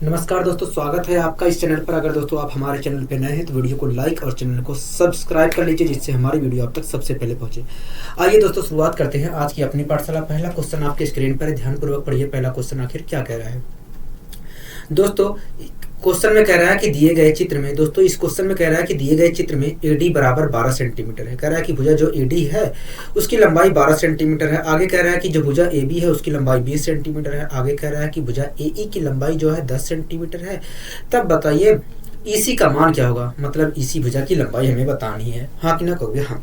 नमस्कार दोस्तों, स्वागत है आपका इस चैनल पर। अगर दोस्तों आप हमारे चैनल पर नए हैं तो वीडियो को लाइक और चैनल को सब्सक्राइब कर लीजिए, जिससे हमारी वीडियो आप तक सबसे पहले पहुंचे। आइए दोस्तों, शुरुआत करते हैं आज की अपनी पाठशाला। पहला क्वेश्चन आपके स्क्रीन पर है, ध्यानपूर्वक पढ़िए। पहला क्वेश्चन आखिर क्या कह रहा है दोस्तों? क्वेश्चन में कह रहा है कि दिए गए चित्र में, दोस्तों इस क्वेश्चन में कह रहा है कि दिए गए चित्र में एडी बराबर 12 सेंटीमीटर है। कह रहा है कि भुजा जो एडी है उसकी लंबाई 12 सेंटीमीटर है। आगे कह रहा है कि जो भुजा ए बी है उसकी लंबाई 20 सेंटीमीटर है। आगे कह रहा है कि भुजा ए ई की लंबाई जो है 10 सेंटीमीटर है। तब बताइए ईसी का मान क्या होगा, मतलब ईसी भुजा की लंबाई हमें बतानी है। हाँ कि ना कहोगे? हाँ।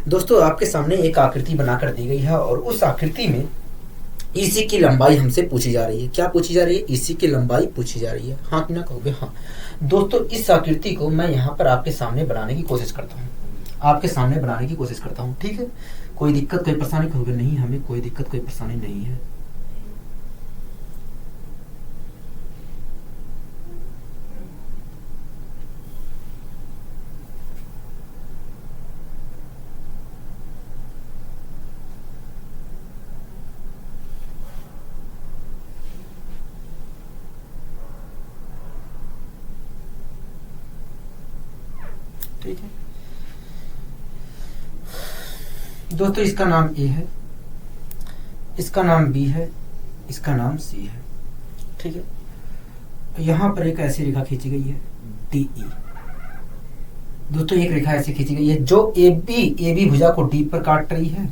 दोस्तों आपके सामने एक आकृति बनाकर दी गई है और उस आकृति में ईसी की लंबाई हमसे पूछी जा रही है। क्या पूछी जा रही है? ईसी की लंबाई पूछी जा रही है। हाँ कि ना कहोगे? हाँ। दोस्तों इस आकृति को मैं यहाँ पर आपके सामने बनाने की कोशिश करता हूँ, ठीक है? कोई दिक्कत कोई परेशानी कहोगे? नहीं, हमें कोई दिक्कत कोई परेशानी नहीं है। ठीक है दोस्तों, इसका नाम ए है, इसका नाम बी है, इसका नाम सी है। ठीक है, यहां पर एक ऐसी रेखा खींची गई है डी ई। दोस्तों एक रेखा ऐसी खींची गई है जो ए बी भुजा को डी पर काट रही है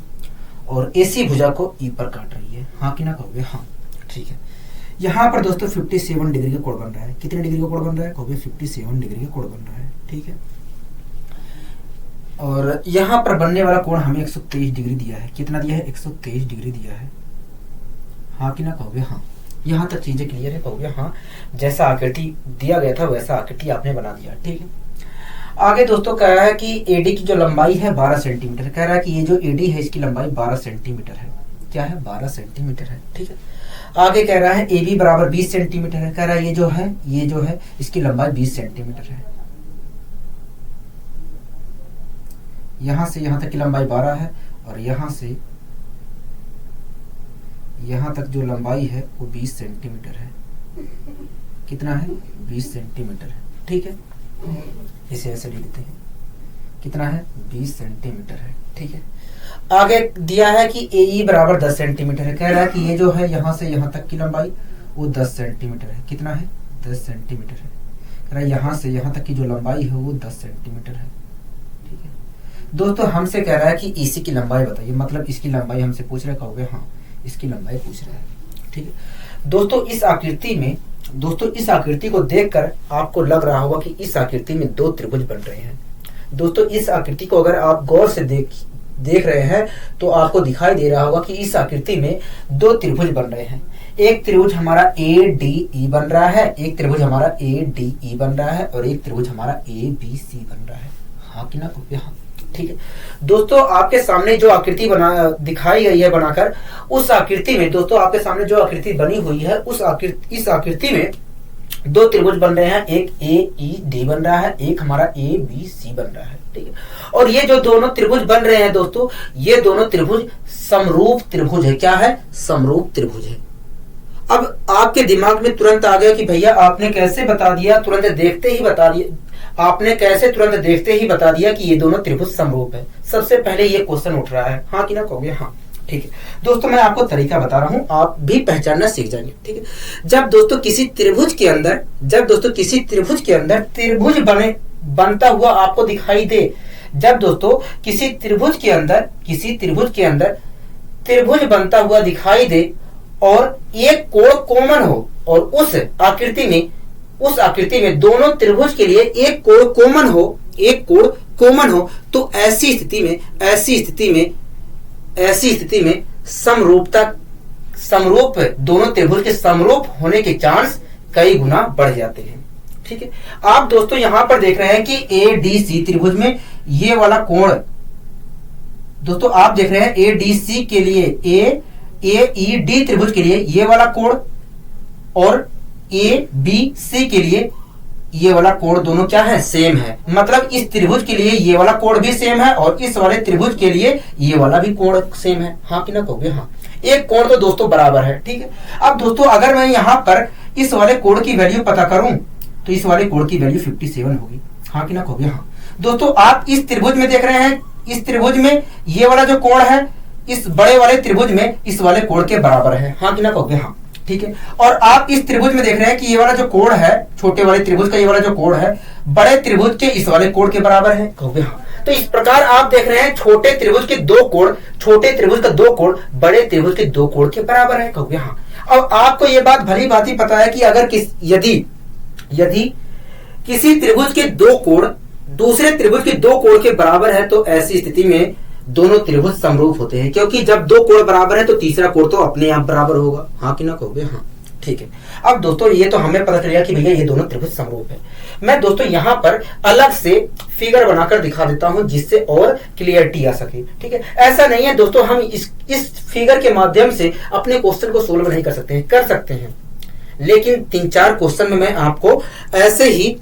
और ए सी भुजा को ई पर काट रही है। हाँ कि ना कहोगे? हाँ। ठीक है, यहाँ पर दोस्तों 57 डिग्री का कोण बन रहा है। कितने डिग्री का कोण बन रहा है? कहोगे 57 डिग्री का कोण बन रहा है। ठीक है, और यहाँ पर बनने वाला कोण हमें 123 डिग्री दिया है। कितना दिया है? 123 डिग्री दिया है। हाँ कि ना कहोगे? हाँ। यहाँ तक चीजें क्लियर है? कहोगे हाँ। जैसा आकृति दिया गया था वैसा आकृति आपने बना दिया। ठीक है, आगे दोस्तों कह रहा है कि एडी की जो लंबाई है 12 सेंटीमीटर। कह रहा है कि ये जो एडी है इसकी लंबाई 12 सेंटीमीटर है। क्या है? 12 सेंटीमीटर है। ठीक है, आगे कह रहा है ए बी बराबर 20 सेंटीमीटर है। कह रहा है ये जो है इसकी लंबाई 20 सेंटीमीटर है। यहां से यहां तक की लंबाई 12 है और यहां से यहां तक जो लंबाई है वो 20 सेंटीमीटर है। कितना है? 20 सेंटीमीटर है। ठीक है, इसे ऐसे लिख देते हैं। कितना है? 20 सेंटीमीटर है। ठीक है, आगे दिया है कि ए ई बराबर 10 सेंटीमीटर है। कह रहा है कि ये जो है यहां से यहां तक की लंबाई वो 10 सेंटीमीटर है। कितना है? 10 सेंटीमीटर है। कह रहा है यहां से यहां तक की जो लंबाई है वो 10 सेंटीमीटर है। ठीक है दोस्तों, हमसे कह रहा है कि ईसी की लंबाई बताइए, मतलब इसकी लंबाई हमसे पूछ रहे। कहोगे हाँ, इसकी लंबाई पूछ रहा है। ठीक है दोस्तों, इस आकृति को देखकर आपको लग रहा होगा कि इस आकृति में दो त्रिभुज बन रहे हैं। दोस्तों इस आकृति को अगर आप गौर से देख रहे हैं तो आपको दिखाई दे रहा होगा कि इस आकृति में दो त्रिभुज बन रहे हैं। एक त्रिभुज हमारा ए डी ई बन रहा है, एक त्रिभुज हमारा ए डी ई बन रहा है और एक त्रिभुज हमारा ए बी सी बन रहा है। हाँ कि ना? हाँ। ठीक है दोस्तों, आपके सामने जो आकृति दिखाई गई है बनाकर, उस आकृति में दोस्तों आपके सामने जो आकृति बनी हुई है इस आकृति में दो त्रिभुज बन रहे हैं। एक ए ई डी बन रहा है, एक हमारा ए बी सी बन रहा है। ठीक है, और ये जो दोनों त्रिभुज बन रहे हैं दोस्तों, ये दोनों त्रिभुज समरूप त्रिभुज है। क्या है? समरूप त्रिभुज है। अब आपके दिमाग में तुरंत आ गया कि भैया आपने कैसे बता दिया, तुरंत देखते ही बता दिया कि ये दोनों त्रिभुज समरूप है। सबसे पहले ये क्वेश्चन उठ रहा है। हाँ कि ना कहोगे? हाँ। ठीक है दोस्तों, मैं आपको तरीका बता रहा हूं, आप भी पहचानना सीख जाएंगे। ठीक है, जब दोस्तों किसी त्रिभुज के अंदर त्रिभुज बनता हुआ आपको दिखाई दे, जब दोस्तों किसी त्रिभुज के अंदर त्रिभुज बनता हुआ दिखाई दे और एक कोण कॉमन हो और उस आकृति में दोनों त्रिभुज के लिए एक कोण कॉमन हो, तो ऐसी स्थिति में समरूप दोनों त्रिभुज के समरूप होने के चांस कई गुना बढ़ जाते हैं। ठीक है, आप दोस्तों यहां पर देख रहे हैं कि ए डी सी त्रिभुज में ये वाला कोण, दोस्तों आप देख रहे हैं ए डी सी के लिए, ए ई डी त्रिभुज के लिए ये वाला कोण और ए बी सी के लिए ये वाला कोण दोनों क्या है? सेम है। मतलब इस त्रिभुज के लिए ये वाला कोण भी सेम है और इस वाले त्रिभुज के लिए ये वाला भी कोण सेम है। हाँ कि ना कहोगे? हाँ। एक कोण तो दोस्तों बराबर है। ठीक है, अब दोस्तों अगर मैं यहाँ पर इस वाले कोण की वैल्यू पता करूं तो इस वाले कोण की वैल्यू 57 होगी। हाँ कि ना कहोगे? हाँ। दोस्तों आप इस त्रिभुज में देख रहे हैं, इस त्रिभुज में ये वाला जो कोण है इस बड़े वाले त्रिभुज में इस वाले कोण के बराबर है। हाँ कि ना कहोगे? हाँ। ठीक है। और आप इस त्रिभुज में देख रहे हैं कि ये वाला जो कोण है, छोटे वाले त्रिभुज का ये वाला जो कोण है बड़े त्रिभुज के इस वाले कोण के बराबर है। कहोगे? हाँ। तो इस प्रकार आप देख रहे हैं छोटे त्रिभुज के दो कोण, छोटे त्रिभुज का दो कोण बड़े त्रिभुज के दो कोण के बराबर है। कहोगे? हाँ। अब आपको यह बात भली भांति पता है कि अगर यदि किसी त्रिभुज के दो कोण दूसरे त्रिभुज के दो कोण के बराबर है तो ऐसी स्थिति में दोनों त्रिभुज समरूप होते हैं, क्योंकि जब दो कोण बराबर है तो तीसरा कोण तो अपने आप बराबर होगा। हाँ कि ना कहोगे? हाँ। ठीक है। अब दोस्तों ये तो हमें पता चल गया कि भैया ये दोनों त्रिभुज समरूप है। मैं दोस्तों यहां पर अलग से फिगर बनाकर दिखा देता हूं जिससे और क्लियरिटी आ सके। ठीक है। ऐसा नहीं है दोस्तों हम इस फिगर के माध्यम से अपने क्वेश्चन को सोल्व नहीं कर सकते हैं, कर सकते हैं, लेकिन 3-4 क्वेश्चन में मैं आपको ऐसे ही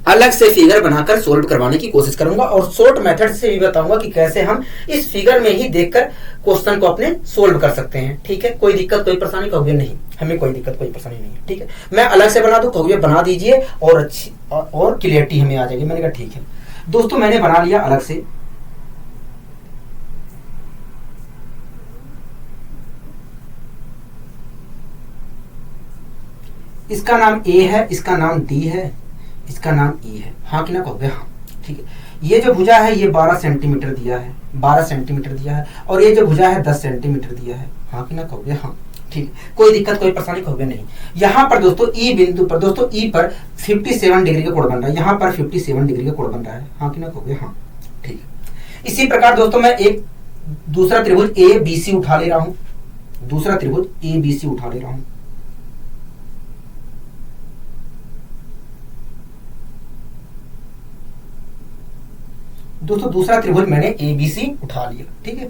अलग से फिगर बनाकर सोल्व करवाने की कोशिश करूंगा और शॉर्ट मेथड से भी बताऊंगा कि कैसे हम इस फिगर में ही देखकर क्वेश्चन को अपने सोल्व कर सकते हैं। ठीक है। कोई दिक्कत कोई परेशानी कहोगे? नहीं, हमें कोई दिक्कत कोई परेशानी नहीं है। ठीक है। मैं अलग से बना दूं कहोगे? बना दीजिए और अच्छी और क्लियरिटी हमें आ जाएगी। मैंने कहा ठीक है। दोस्तों मैंने बना लिया अलग से। इसका नाम ए है, इसका नाम डी है, इसका नाम ई है। हाँ कि ना कहोगे? हाँ। ठीक है। ये जो भुजा है ये 12 सेंटीमीटर दिया है, 12 सेंटीमीटर दिया है, और ये जो भुजा है 10 सेंटीमीटर दिया है। हाँ कि ना कहोगे? हाँ। ठीक। कोई दिक्कत कोई परेशानी कहोगे? नहीं। यहाँ पर दोस्तों ई बिंदु पर दोस्तों ई पर 57 डिग्री का कोण बन रहा है, यहाँ पर 57 डिग्री का कोण बन रहा है। हाँ कि ना कहोगे? हाँ। ठीक है। इसी प्रकार दोस्तों मैं एक दूसरा त्रिभुज ए बी सी उठा ले रहा हूं, दूसरा त्रिभुज ए बी सी उठा ले रहा हूं। दोस्तों दूसरा त्रिभुज मैंने ए बी सी उठा लिया। ठीक है।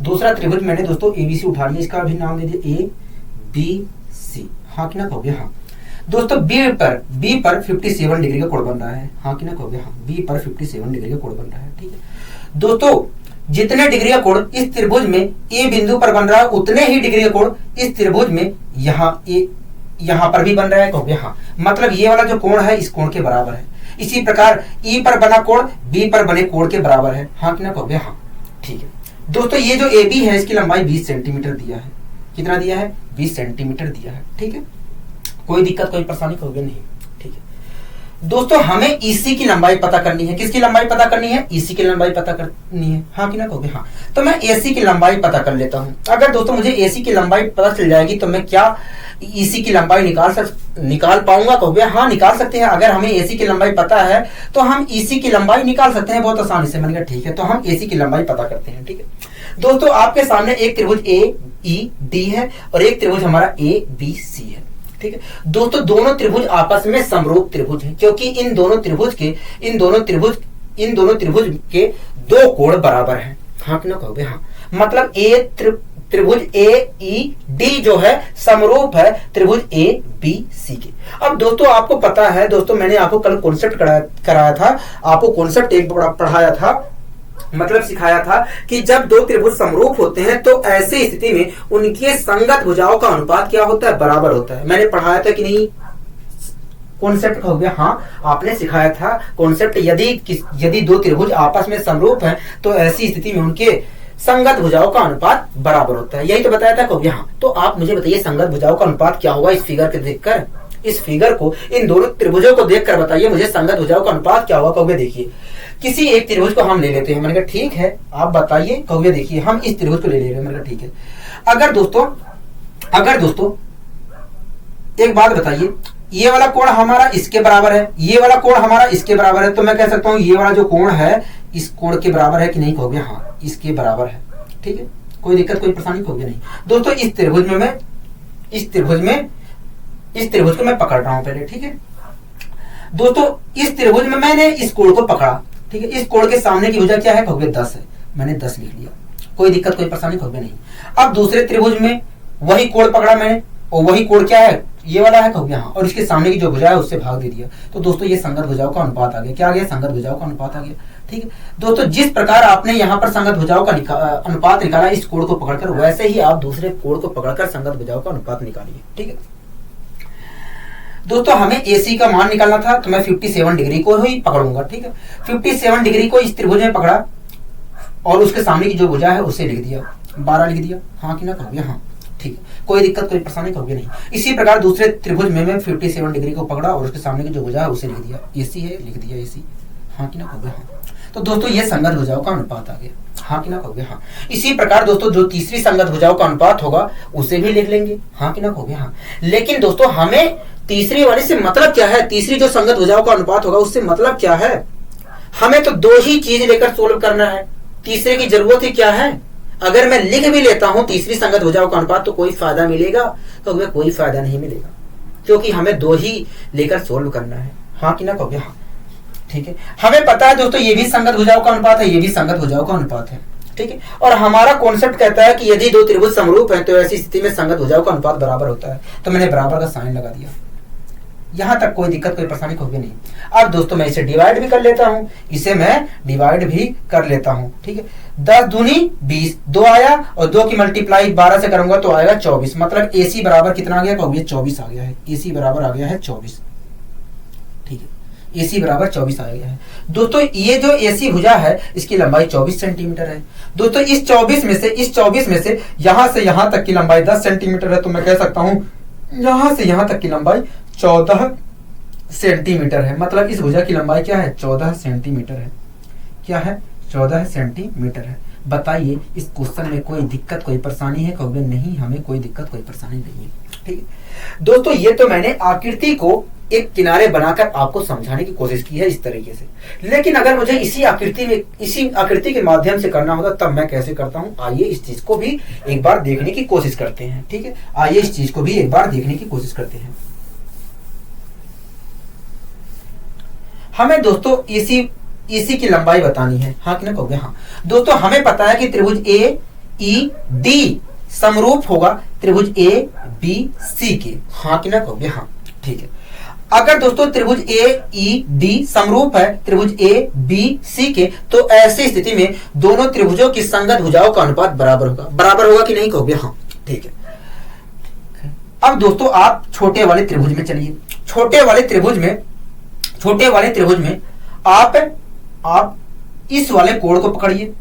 दूसरा त्रिभुज मैंने दोस्तों ए बी सी उठा लिया, इसका भी नाम दे दिया ए बी सी। हाँ कि ना कहोगे? हाँ। दोस्तों बी पर 57 डिग्री का कोण बन रहा है। हाँ कि ना कहोगे? हाँ। बी पर 57 डिग्री का कोण बन रहा है। ठीक है। दोस्तों जितने डिग्री का कोण इस त्रिभुज में ए बिंदु पर बन रहा है उतने ही डिग्री का कोण इस त्रिभुज में यहाँ पर भी बन रहा है। कहोगे? हाँ। मतलब ये वाला जो कोण है इस कोण के बराबर है। इसी प्रकार ई पर बना कोण बी पर बने कोण के बराबर है। हाँ कि ना कहोगे? हाँ। ठीक है। दोस्तों ये जो ए बी है इसकी लंबाई 20 सेंटीमीटर दिया है। कितना दिया है? 20 सेंटीमीटर दिया है। ठीक है। कोई दिक्कत कोई परेशानी कहोगे? नहीं। ठीक है। दोस्तों हमें ईसी की लंबाई पता करनी है। किसकी लंबाई पता करनी है? ईसी की लंबाई पता करनी है। हाँ कि ना कहोगे? हाँ। तो मैं एसी की लंबाई पता कर लेता हूं। अगर दोस्तों मुझे एसी की लंबाई पता चल जाएगी तो मैं क्या ईसी की लंबाई निकाल पाऊंगा? कहोगे? हाँ निकाल सकते हैं। अगर हमें एसी की लंबाई पता है तो हम ईसी की लंबाई निकाल सकते हैं बहुत आसानी से। मैंने कहा ठीक है। तो हम एसी की लंबाई पता करते हैं। ठीक है। दोस्तों आपके सामने एक त्रिभुज ए ई डी है और एक त्रिभुज हमारा ए बी सी है। ठीक है। दोस्तों दोनों त्रिभुज आपस में समरूप त्रिभुज हैं, क्योंकि इन दोनों त्रिभुज के दो कोण बराबर हैं। हाँ कि ना कहोगे? हाँ। मतलब त्रिभुज ए ई डी जो है समरूप है त्रिभुज ए बी सी के। अब दोस्तों आपको पता है, दोस्तों मैंने आपको कल कॉन्सेप्ट कराया था, आपको कॉन्सेप्ट एक पढ़ाया था, मतलब सिखाया था कि जब दो त्रिभुज समरूप होते हैं तो ऐसी स्थिति में उनके संगत भुजाओं का अनुपात क्या होता है? बराबर होता है। मैंने पढ़ाया था कि नहीं? कॉन्सेप्ट हो गया। हाँ आपने सिखाया था कॉन्सेप्ट। यदि दो त्रिभुज आपस में समरूप हैं तो ऐसी स्थिति में उनके संगत भुजाओं का अनुपात बराबर होता है। यही तो बताया था कहोगे? हाँ। तो आप मुझे बताइए संगत भुजाओं का अनुपात क्या होगा? इस फिगर के देखकर, इस फिगर को इन दोनों त्रिभुजों को देखकर बताइए मुझे संगत भुजाओं का अनुपात क्या होगा? कहोगे? देखिए किसी एक त्रिभुज को हम ले लेते हैं। मैंने कहा ठीक है आप बताइए। कहोगे? देखिए हम इस त्रिभुज को ले रहे हैं। मैंने कहा ठीक है। अगर दोस्तों एक बात बताइए, ये वाला कोण हमारा इसके बराबर है, ये वाला कोण हमारा इसके बराबर है, तो मैं कह सकता हूं ये वाला जो कोण है इस कोण के बराबर है कि नहीं? कहोगे? हाँ इसके बराबर है। ठीक है। कोई दिक्कत कोई परेशानी? कहोगे? नहीं। दोस्तों इस त्रिभुज को मैं पकड़ रहा हूं पहले। ठीक है। दोस्तों इस त्रिभुज में मैंने इस कोण को पकड़ा। ठीक है। इस कोण के सामने की भुजा क्या है? कहोगे? 10 है। मैंने 10 लिख लिया। कोई दिक्कत कोई परेशानी? कहोगे? नहीं। अब दूसरे त्रिभुज में वही कोण पकड़ा मैंने और वही कोण क्या है? ये वाला है। कहोगे? हाँ। और इसके सामने की जो भुजा है उससे भाग दे दिया। तो दोस्तों ये संगत भुजाओं का अनुपात आ गया। क्या आ गया? संगत भुजाओं का अनुपात आ गया। ठीक है दोस्तों, जिस प्रकार आपने यहाँ पर संगत भुजाओं का अनुपात निकाला इस कोण को पकड़कर, वैसे ही आप दूसरे कोण को पकड़कर संगत भुजाओं का अनुपात निकालिए। ठीक है दोस्तों, हमें AC का मान निकालना था, तो मैं 57 डिग्री को ही पकड़ूंगा। ठीक है, 57 डिग्री को इस त्रिभुज में पकड़ा और उसके सामने की जो भुजा है उसे लिख दिया, 12 लिख दिया। हाँ कि ना कहोगे? हाँ, ठीक है, कोई दिक्कत कोई परेशानी कहोगे नहीं। इसी प्रकार दूसरे त्रिभुज में मैं 57 डिग्री को पकड़ा और उसके सामने की जो भुजा है उसे लिख दिया, AC है, लिख दिया AC। हाँ कि ना कहोगे? हाँ। तो दोस्तों ये संगत भुजाओं का अनुपात आ गया। हाँ कि ना कहोगे? हाँ। इसी प्रकार दोस्तों जो तीसरी संगत भुजाओं का अनुपात होगा उसे भी लिख लेंगे। हाँ कि ना कहोगे? हाँ। लेकिन दोस्तों हमें तीसरी वाली से मतलब क्या है, तीसरी जो संगत भुजाओं का अनुपात होगा उससे मतलब क्या है? हमें तो दो ही चीज लेकर सोल्व करना है, तीसरे की जरूरत ही क्या है? अगर मैं लिख भी लेता हूं तीसरी संगत भुजाओं का अनुपात तो कोई फायदा मिलेगा? तो हमें कोई फायदा नहीं मिलेगा, क्योंकि हमें दो ही लेकर सोल्व करना है। हाँ कि ना कहोगे? हाँ, ठीक है। हमें पता है दोस्तों ये भी संगत भुजाओं का अनुपात है, ये भी संगत भुजाओं का अनुपात है। ठीक है, और हमारा कॉन्सेप्ट कहता है कि यदि दो त्रिभुज समरूप हैं तो ऐसी स्थिति में संगत भुजाओं का अनुपात बराबर होता है। तो मैंने बराबर का साइन लगा दिया, यहां तक कोई दिक्कत कोई परेशानी होगी नहीं। अब दोस्तों मैं इसे डिवाइड भी कर लेता हूं, इसे मैं डिवाइड भी कर लेता हूं। ठीक है, 10 दूनी 20, 2 आया और 2 की मल्टीप्लाई 12 से करूंगा तो आएगा 24। मतलब AC बराबर कितना आ गया? कहोगे 24 आ गया है। AC बराबर आ गया है 24। ठीक है, AC बराबर 24 आ गया है। दोस्तों ये जो AC भुजा है इसकी लंबाई 24 सेंटीमीटर है। दोस्तों इस 24 में से यहां से यहां तक की लंबाई 10 सेंटीमीटर है, तो मैं कह सकता हूं यहां से यहां तक की लंबाई 14 सेंटीमीटर है। मतलब इस भुजा की लंबाई क्या है? 14 सेंटीमीटर है। क्या है? 14 सेंटीमीटर है। बताइए इस क्वेश्चन में कोई दिक्कत कोई परेशानी है? कहोगे नहीं, हमें कोई दिक्कत कोई परेशानी नहीं है। ठीक है दोस्तों, ये तो मैंने आकृति को एक किनारे बनाकर आपको समझाने की कोशिश की है इस तरीके से, लेकिन अगर मुझे इसी आकृति के माध्यम से करना होगा तब मैं कैसे करता हूं, आइए इस चीज को भी एक बार देखने की कोशिश करते हैं। ठीक है, आइए इस चीज को भी एक बार देखने की कोशिश करते हैं। हमें दोस्तों इसी की लंबाई बतानी है। हाँ कि ना कहोगे? हाँ। दोस्तों हमें पता है कि त्रिभुज AED समरूप होगा त्रिभुज ABC के। हाँ कि ना कहोगे? हाँ, ठीक है। अगर दोस्तों त्रिभुज AED समरूप है त्रिभुज ABC के, तो ऐसी स्थिति में दोनों त्रिभुजों की संगत भुजाओं का अनुपात बराबर होगा। बराबर होगा कि नहीं कहोगे? हाँ, ठीक है। अब दोस्तों आप छोटे वाले त्रिभुज में चलिए। छोटे वाले त्रिभुज में आप इस वाले कोण को पकड़िए,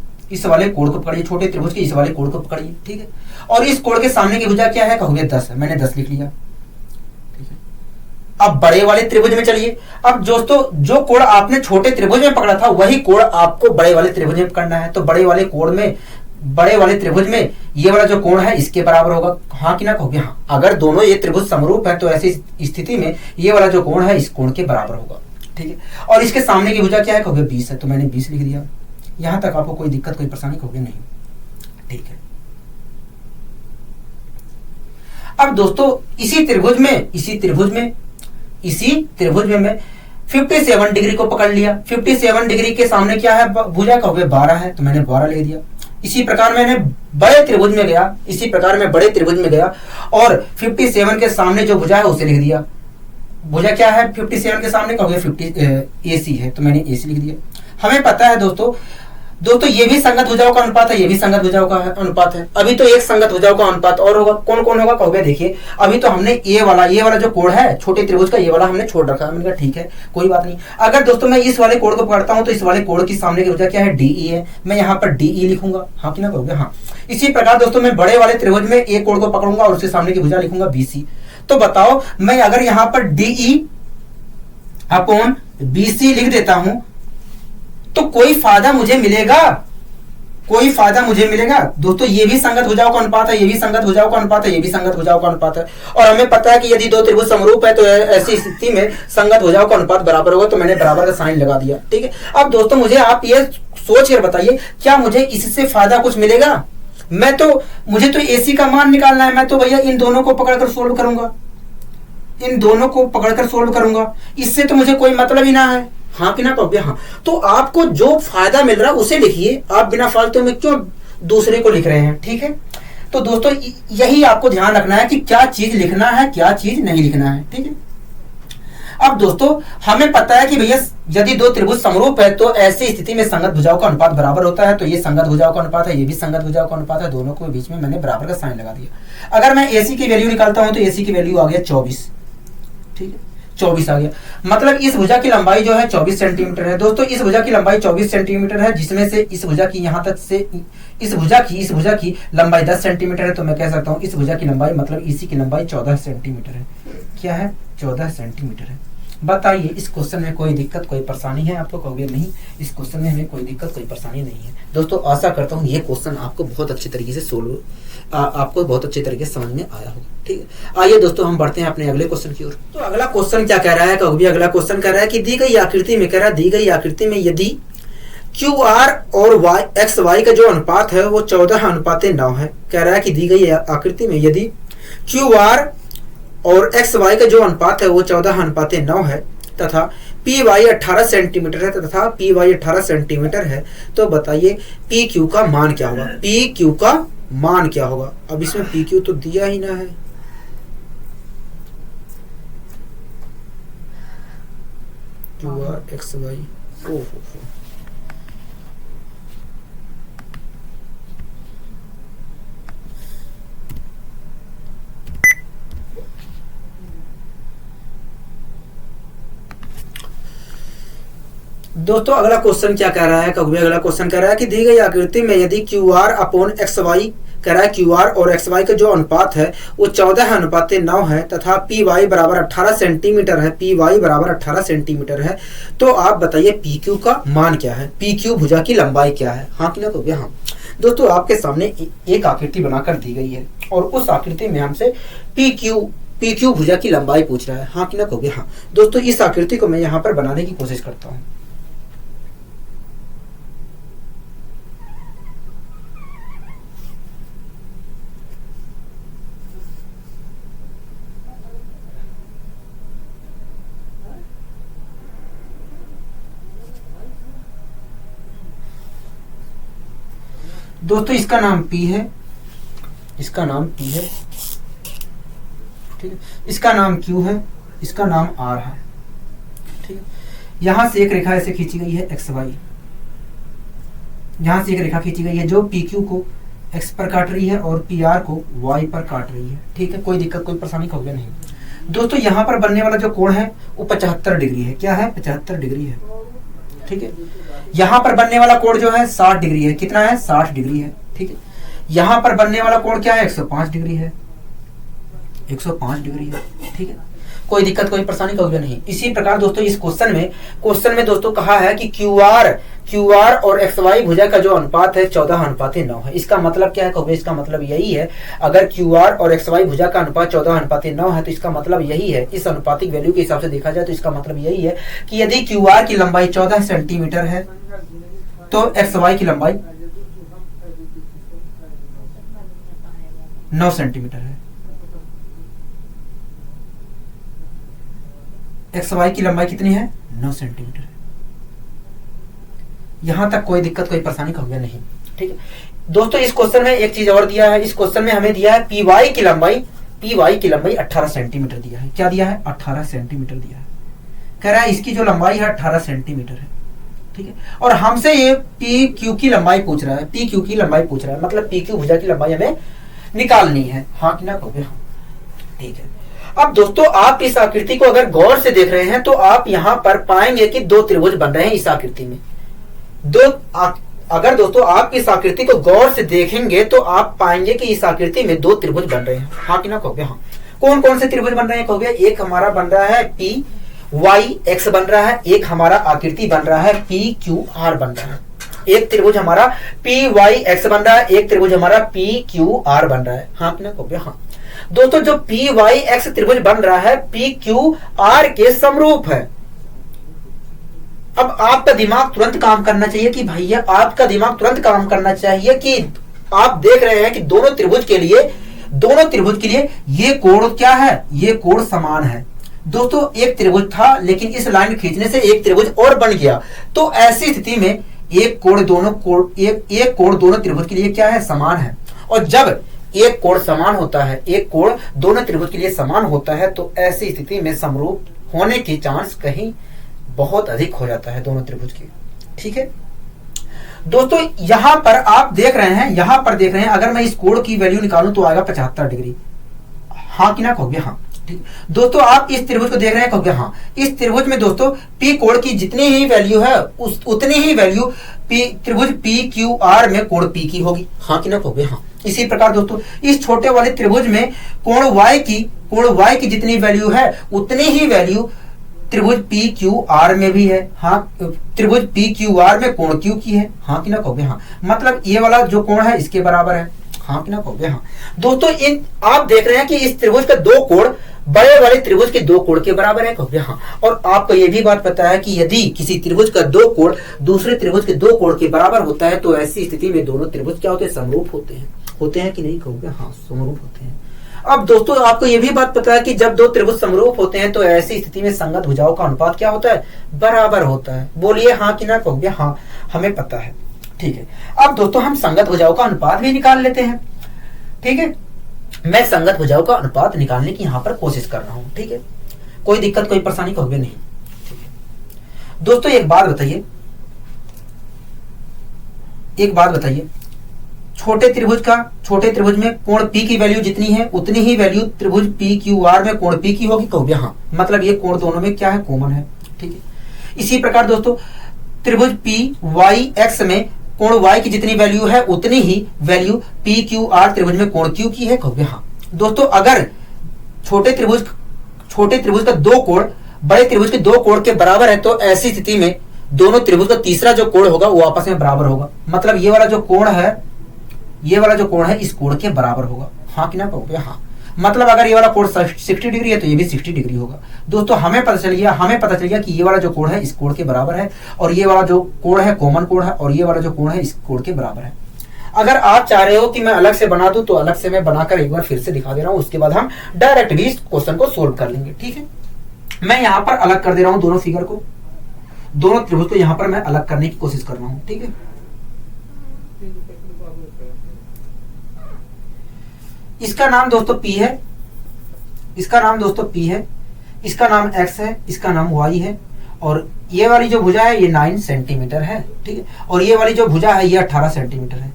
छोटे त्रिभुज के इस वाले कोण को पकड़िए। ठीक है, और इस कोण के सामने की भुजा क्या है? कहोगे 10 है, मैंने 10 लिख लिया। ठीक है, अब बड़े वाले त्रिभुज में चलिए। अब दोस्तों जो कोण आपने छोटे त्रिभुज में पकड़ा था वही कोण आपको बड़े वाले त्रिभुज में पकड़ना है। तो बड़े वाले त्रिभुज में ये वाला जो कोण है इसके बराबर होगा। हाँ कि ना कहोगे? हाँ। अगर दोनों ये त्रिभुज समरूप है तो ऐसी स्थिति में ये वाला जो कोण है इस कोण के बराबर होगा। ठीक है, और इसके सामने की भुजा क्या है? कहोगे 20 है, तो मैंने 20 लिख दिया। यहां तक आपको कोई दिक्कत कोई परेशानी कहोगे नहीं? ठीक है। अब दोस्तों इसी त्रिभुज में मैं 57 डिग्री को पकड़ लिया। 57 डिग्री के सामने क्या है? भुजा कहोगे 12 है, तो मैंने 12 ले दिया। इसी प्रकार मैं बड़े त्रिभुज में गया और 57 के सामने जो भुजा है उसे लिख दिया। भुजा क्या है 57 के सामने? कहोगे 50 AC है, तो मैंने AC लिख दिया। हमें पता है दोस्तों ये भी संगत भुजाओं का अनुपात है, ये भी संगत भुजाओं का अनुपात है। अभी तो एक संगत भुजाओं का अनुपात और होगा। कौन कौन होगा? कहोगे देखिए अभी तो हमने ये वाला जो कोण है छोटे त्रिभुज का, ये वाला हमने छोड़ रखा है। मैंने कहा ठीक है कोई बात नहीं। अगर दोस्तों मैं इस वाले कोण को पकड़ता हूं तो इस वाले कोण की सामने की भुजा क्या है? DE है, मैं यहाँ पर DE लिखूंगा। हाँ कि ना कहोगे? हाँ। इसी प्रकार दोस्तों मैं बड़े वाले त्रिभुज में एक कोण को पकड़ूंगा और उसके सामने की भुजा लिखूंगा BC। तो बताओ मैं अगर यहाँ पर DE अपॉन BC लिख देता हूं तो कोई फायदा मुझे मिलेगा? दोस्तों ये भी संगत भुजाओं का अनुपात है, ये भी संगत भुजाओं का अनुपात है, ये भी संगत भुजाओं का अनुपात है। और हमें पता है कि यदि दो त्रिभुज समरूप है तो ऐसी स्थिति में संगत भुजाओं का अनुपात बराबर होगा, तो मैंने बराबर का साइन लगा दिया। ठीक है, अब दोस्तों मुझे आप ये सोच कर बताइए क्या मुझे इससे फायदा कुछ मिलेगा? मुझे तो AC का मान निकालना है। मैं तो भैया इन दोनों को पकड़कर सोल्व करूंगा, इससे तो मुझे कोई मतलब ही ना है। हाँ कि ना कहोगे? हाँ। तो आपको जो फायदा मिल रहा है उसे लिखिए, आप बिना फालतू में क्यों दूसरे को लिख रहे हैं? ठीक है, तो दोस्तों यही आपको ध्यान रखना है कि क्या चीज लिखना है क्या चीज नहीं लिखना है। ठीक है, अब दोस्तों हमें पता है कि भैया यदि दो त्रिभुज समरूप है तो ऐसी स्थिति में संगत भुजाओं का अनुपात बराबर होता है। तो ये संगत भुजाओं का अनुपात है, ये भी संगत भुजाओं का अनुपात है, दोनों को बीच में मैंने बराबर का साइन लगा दिया। अगर मैं AC की वैल्यू निकालता हूं तो AC की वैल्यू आ गया 24, ठीक है 24 आ गया। मतलब इस भुजा की लंबाई जो है 24 सेंटीमीटर है। दोस्तों इस भुजा की लंबाई 24 सेंटीमीटर है, जिसमें से इस भुजा की यहां तक से इस भुजा की लंबाई 10 सेंटीमीटर है। तो मैं कह सकता हूं इस भुजा की लंबाई मतलब इसी की लंबाई 14 सेंटीमीटर है। क्या है? 14 सेंटीमीटर है। बताइए इस क्वेश्चन में कोई दिक्कत कोई परेशानी है? आप तो कहोगे नहीं, इस क्वेश्चन में हमें कोई दिक्कत कोई परेशानी नहीं है। दोस्तों आशा करता हूँ ये क्वेश्चन आपको बहुत अच्छी तरीके से आपको बहुत अच्छे तरीके से समझ में आया होगा। ठीक है, आइए दोस्तों हम बढ़ते हैं अपने अगले क्वेश्चन की ओर। तो अगला क्वेश्चन क्या कह रहा है? कहोगे अगला क्वेश्चन कह रहा है कि दी गई आकृति में, कह रहा है दी गई आकृति में यदि QR और XY का जो अनुपात है वो 14:9 है। कह रहा है कि दी गई आकृति में यदि QR और XY का जो अनुपात है वो 14:9 है तथा PY 18 सेंटीमीटर है तथा PY 18 सेंटीमीटर है, तो बताइए PQ का मान क्या होगा? PQ का मान क्या होगा? अब इसमें PQ तो दिया ही ना है, QR XY हो। दोस्तों अगला क्वेश्चन क्या कह रहा है? कभी अगला क्वेश्चन कह रहा है कि दी गई आकृति में यदि QR अपॉन XY, कह रहा है QR और XY का जो अनुपात है वो 14:9 है तथा PY बराबर 18 सेंटीमीटर है, PY बराबर 18 सेंटीमीटर है, तो आप बताइए PQ का मान क्या है? PQ भुजा की लंबाई क्या है? हाँ कि ना? तो हाँ दोस्तों आपके सामने एक आकृति बनाकर दी गई है और उस आकृति में हमसे PQ भुजा की लंबाई पूछ रहा है। हाँ कि ना? कहोगे हाँ। दोस्तों इस आकृति को मैं यहाँ पर बनाने की कोशिश करता हूँ। दोस्तों इसका नाम P है, इसका नाम P है, ठीक है, इसका नाम Q है, इसका नाम R है, ठीक है। यहां से एक रेखा ऐसे खींची गई है XY, यहां से एक रेखा खींची गई है जो PQ को X पर काट रही है और PR को Y पर काट रही है, ठीक है। कोई दिक्कत कोई परेशानी होगी नहीं। दोस्तों यहां पर बनने वाला जो कोण है वो 75 डिग्री है। क्या है? 75 डिग्री है, ठीक है। यहां पर बनने वाला कोण जो है 60 डिग्री है। कितना है? 60 डिग्री है, ठीक है। यहां पर बनने वाला कोण क्या है? 105 डिग्री है, 105 डिग्री है, ठीक है। कोई दिक्कत कोई परेशानी कहोगे नहीं। इसी प्रकार दोस्तों इस क्वेश्चन में दोस्तों कहा है कि QR और XY भुजा का जो अनुपात है 14:9 है। इसका मतलब क्या है? कहोगे इसका मतलब यही है, अगर QR और XY भुजा का अनुपात 14:9 है तो इसका मतलब यही है, इस अनुपातिक वैल्यू के हिसाब से देखा जाए तो इसका मतलब यही है कि यदि QR की लंबाई 14 सेंटीमीटर है तो XY की लंबाई 9 सेंटीमीटर है। XY की लंबाई कितनी है? 9 सेंटीमीटर है। यहां तक कोई दिक्कत कोई परेशानी कहोगे नहीं, ठीक है। दोस्तों इस क्वेश्चन में एक चीज और दिया है। इस क्वेश्चन में हमें दिया है PY की लंबाई 18 सेंटीमीटर दिया है। क्या दिया है? 18 सेंटीमीटर दिया है। कह रहा है इसकी जो लंबाई है 18 सेंटीमीटर है, ठीक है। और हमसे ये PQ की लंबाई पूछ रहा है, PQ की लंबाई पूछ रहा है, मतलब PQ भुजा की लंबाई हमें निकालनी है। हाँ कि ना कहोगे? हाँ, ठीक है। अब दोस्तों आप इस आकृति को अगर गौर से देख रहे हैं तो आप यहां पर पाएंगे कि दो त्रिभुज बन रहे हैं इस आकृति में। अगर दोस्तों आप इस आकृति को गौर से देखेंगे तो आप पाएंगे कि इस आकृति में दो त्रिभुज बन रहे हैं। हाँ कि ना कहोगे? हाँ। कौन कौन से त्रिभुज बन रहे हैं कहोगे? एक हमारा बन रहा है PYX बन रहा है, एक हमारा आकृति बन रहा है PQR बन रहा है। एक त्रिभुज हमारा PYX बन रहा है, एक त्रिभुज हमारा PQR बन रहा है। हाँ कि ना कहोगे? हाँ। दोस्तों जो PYX त्रिभुज बन रहा है PQR के समरूप है। अब आपका दिमाग तुरंत काम करना चाहिए कि भैया, आपका दिमाग तुरंत काम करना चाहिए कि आप देख रहे हैं कि दोनों त्रिभुज के लिए ये कोण क्या है? ये कोण समान है। दोस्तों एक त्रिभुज था लेकिन इस लाइन खींचने से एक त्रिभुज और बन गया, तो ऐसी स्थिति में एक कोण दोनों त्रिभुज के लिए क्या है? समान है। और जब एक कोण समान होता है, एक कोण दोनों त्रिभुज के लिए समान होता है, तो ऐसी स्थिति में समरूप होने की चांस कहीं बहुत अधिक हो जाता है दोनों त्रिभुज के। ठीक है दोस्तों, यहां पर आप देख रहे हैं, यहां पर देख रहे हैं, अगर मैं इस कोण की वैल्यू निकालूं तो आएगा 75 डिग्री। हाँ कि ना कहोगे? हाँ। ठीक दोस्तों, आप इस त्रिभुज को देख रहे हैं, कहोगे हाँ। इस त्रिभुज में दोस्तों पी कोण की जितनी ही वैल्यू है उतनी ही वैल्यू त्रिभुज पी क्यू आर में कोण पी की होगी। हाँ कि ना कहोगे? हाँ। इसी प्रकार दोस्तों इस छोटे वाले त्रिभुज में कोण y की जितनी वैल्यू है उतनी ही वैल्यू त्रिभुज पी क्यू आर में भी है। हाँ, त्रिभुज पी क्यू आर में कोण क्यू की है। हाँ कि ना कहोगे? हाँ। मतलब ये वाला जो कोण है इसके बराबर है। हाँ कि ना कहोगे? हाँ। दोस्तों आप देख रहे हैं कि इस त्रिभुज का दो कोण बड़े वाले त्रिभुज के दो कोण के बराबर है, कहोगे? हाँ। और आपको यह भी बात पता है कि यदि किसी त्रिभुज का दो कोण दूसरे त्रिभुज के दो कोण के बराबर होता है तो ऐसी स्थिति में दोनों त्रिभुज क्या होते हैं? समरूप होते हैं कि नहीं कहोगे? हाँ, समरूप होते हैं। अब दोस्तों आपको यह भी बात पता है कि जब दो त्रिभुज समरूप होते हैं तो ऐसी स्थिति में संगत भुजाओं का अनुपात क्या होता है? बराबर होता है। बोलिए हाँ कि ना कहोगे? हाँ, हमें पता है। ठीक है, अब दोस्तों हम संगत भुजाओं का अनुपात भी निकाल लेते हैं। ठीक है, मैं संगत भुजाओं का अनुपात निकालने की यहां पर कोशिश कर रहा हूं। ठीक है, कोई दिक्कत कोई परेशानी कहोगे? नहीं। ठीक है दोस्तों, एक बात बताइए, छोटे त्रिभुज में कोण P की वैल्यू जितनी है उतनी ही वैल्यू त्रिभुज पी क्यू आर में कोण P की होगी, कहोगे? हाँ। मतलब ये कोण दोनों में क्या है? कॉमन है। ठीक है, इसी प्रकार दोस्तों त्रिभुज पी वाई एक्स में कोण y की जितनी वैल्यू है उतनी ही वैल्यू पी क्यू आर त्रिभुज में कोण Q की है, कहोगे? हाँ। दोस्तों अगर छोटे त्रिभुज का दो कोण बड़े त्रिभुज के दो कोण के बराबर है तो ऐसी स्थिति में दोनों त्रिभुज का तीसरा जो कोण होगा वो आपस में बराबर होगा। मतलब ये वाला जो कोण है इस कोण के बराबर होगा। हाँ कि ना कहोगे? हाँ। मतलब अगर ये वाला कोण 60 डिग्री है तो ये भी 60 डिग्री होगा। दोस्तों हमें पता चल गया कि ये वाला जो कोण है इस कोण के बराबर है और ये वाला जो कोण है कॉमन कोण है और ये वाला जो कोण है इस कोण के बराबर है। अगर आप चाह रहे हो कि मैं अलग से बना दूं तो अलग से मैं बनाकर एक बार फिर से दिखा दे रहा हूं, उसके बाद हम डायरेक्ट भी इस क्वेश्चन को सोल्व कर लेंगे। ठीक है, मैं यहां पर अलग कर दे रहा हूं दोनों फिगर को, दोनों त्रिभुज को यहां पर मैं अलग करने की कोशिश कर रहा हूं। ठीक है, इसका नाम दोस्तों P है, इसका नाम X है, इसका नाम Y है और ये वाली जो भुजा है ये 9 सेंटीमीटर है। ठीक है, और ये वाली जो भुजा है ये 18 सेंटीमीटर है।